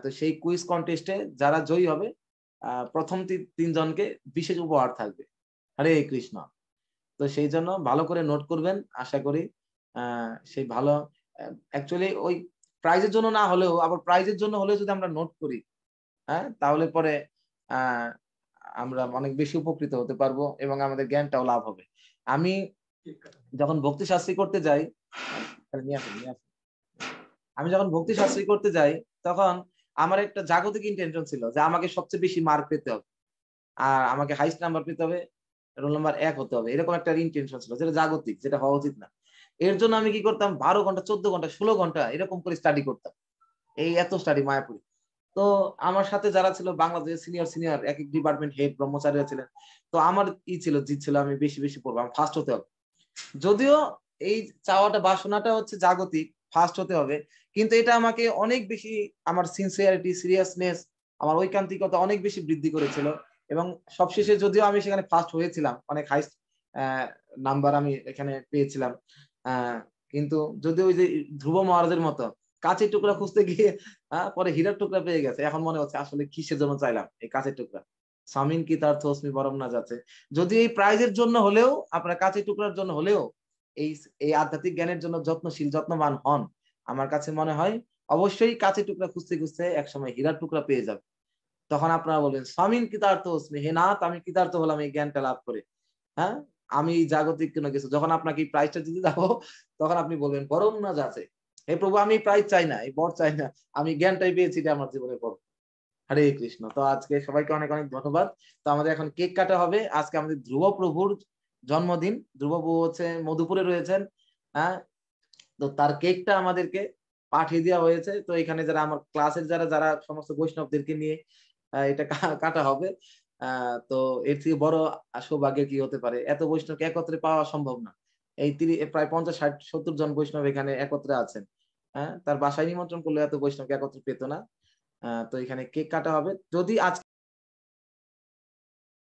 তো সেই কুইজ কন্টেস্টে যারা জয়ী হবে প্রথম 3 জনকে বিশেষ উপহার থাকবে। হরে কৃষ্ণ। তো সেই জন্য ভালো করে নোট করবেন, আশা করি সেই ভালো অ্যাকচুয়ালি ওই প্রাইজের জন্য না হলেও, আবার প্রাইজের জন্য হলেও যদি আমরা নোট করি, হ্যাঁ, তাহলে পরে আহ আমরা অনেক বেশি উপকৃত হতে পারবো এবং আমাদের জ্ঞানটাও লাভ হবে। আমি যখন ভক্তি শাস্ত্রী করতে যাই, নিয়ে আসেন, নিয়ে আসেন। আমি যখন ভক্তি শাস্ত্রী করতে যাই তখন আমার একটা জাগতিক ইন্টেনশন ছিল যে আমাকে সবচেয়ে বেশি মার্ক পেতে হবে, আর আমাকে হাইস্ট নাম্বার পেতে হবে, রোল নাম্বার 1 হতে হবে, এরকম একটা ইন্টেনশন ছিল, যেটা জাগতিক, যেটা হওয়া উচিত না। এর জন্য আমি কি করতাম, 12 ঘন্টা 14 ঘন্টা 16 ঘন্টা এরকম করে স্টাডি করতাম, এই এত স্টাডি মায়াপুরি। তো আমার সাথে যারা ছিল বাংলাদেশ সিনিয়র সিনিয়র এক এক ডিপার্টমেন্ট হেড ব্রহ্মচারীরা ছিলেন, তো আমার ছিল জিত ছিল আমি বেশি বেশি পড়বো, আমি ফার্স্ট হতে হবে। যদিও এই চাওয়াটা বাসনাটা হচ্ছে জাগতিক, ফার্স্ট হতে হবে, কিন্তু এটা আমাকে অনেক বেশি, আমার সিনসিয়ারিটি সিরিয়াসনেস, আমার ঐকান্তিকতা অনেক বেশি বৃদ্ধি করেছিল। এবং সবশেষে যদিও আমি সেখানে ফার্স্ট হয়েছিলাম, অনেক হাইস্ট নাম্বার আমি এখানে পেয়েছিলাম, আহ কিন্তু যদি ওই যে ধ্রুব মহারাজের মতো কাঁচের টুকরা খুঁজতে গিয়ে পরে হীরার টুকরা পেয়ে গেছে, এখন মনে হচ্ছে আসলে কিসের জন্য চাইলাম এই কাঁচের টুকরা। সামিন কি তার থসমি বরম না যাচ্ছে। যদি এই প্রাইজের জন্য হলেও, আপনার কাঁচের টুকরার জন্য হলেও এই এই আধ্যাত্মিক জ্ঞানের জন্য যত্নশীল যত্নবান হন, আমার কাছে মনে হয় অবশ্যই কাঁচের টুকরা খুঁজতে খুঁজতে একসময় হীরার টুকরা পেয়ে যাবে। তখন আপনারা বলবেন স্বামীন কৃতার্থ হসমি, হে নাথ আমি কৃতার্থ হলাম এই জ্ঞানটা লাভ করে। হ্যাঁ, আমি জাগতিক কোনো কিছু, যখন আপনাকে এই প্রাইজটা দিতে যাবো তখন আপনি বলবেন পরম না যাচ্ছে, হে প্রভু আমি প্রাইজ চাই না, এই বর চাই না, আমি জ্ঞানটাই পেয়েছি, এটা আমার জীবনে বড়। হরে কৃষ্ণ। তো আজকে সবাইকে অনেক অনেক ধন্যবাদ। তো আমাদের এখন কেক কাটা হবে। আজকে আমাদের ধ্রুব প্রভুর জন্মদিন। ধ্রুব প্রভু হচ্ছে মধুপুরে রয়েছেন। হ্যাঁ, তো তার কেকটা আমাদেরকে পাঠিয়ে দেওয়া হয়েছে। তো এখানে যারা আমার ক্লাসের যারা যারা সমস্ত বৈষ্ণবদেরকে নিয়ে এটা কাটা হবে। তো এর থেকে বড় সৌভাগ্য কি হতে পারে? এত বৈষ্ণবকে একত্রে পাওয়া সম্ভব না। এই প্রায় 50 60 70 জন বৈষ্ণব এখানে একত্রে আছেন। হ্যাঁ, তার বাসায় নিমন্ত্রণ করলে এত বৈষ্ণবকে একত্রে পেত না। তো এখানে কেক কাটা হবে। যদি আজকে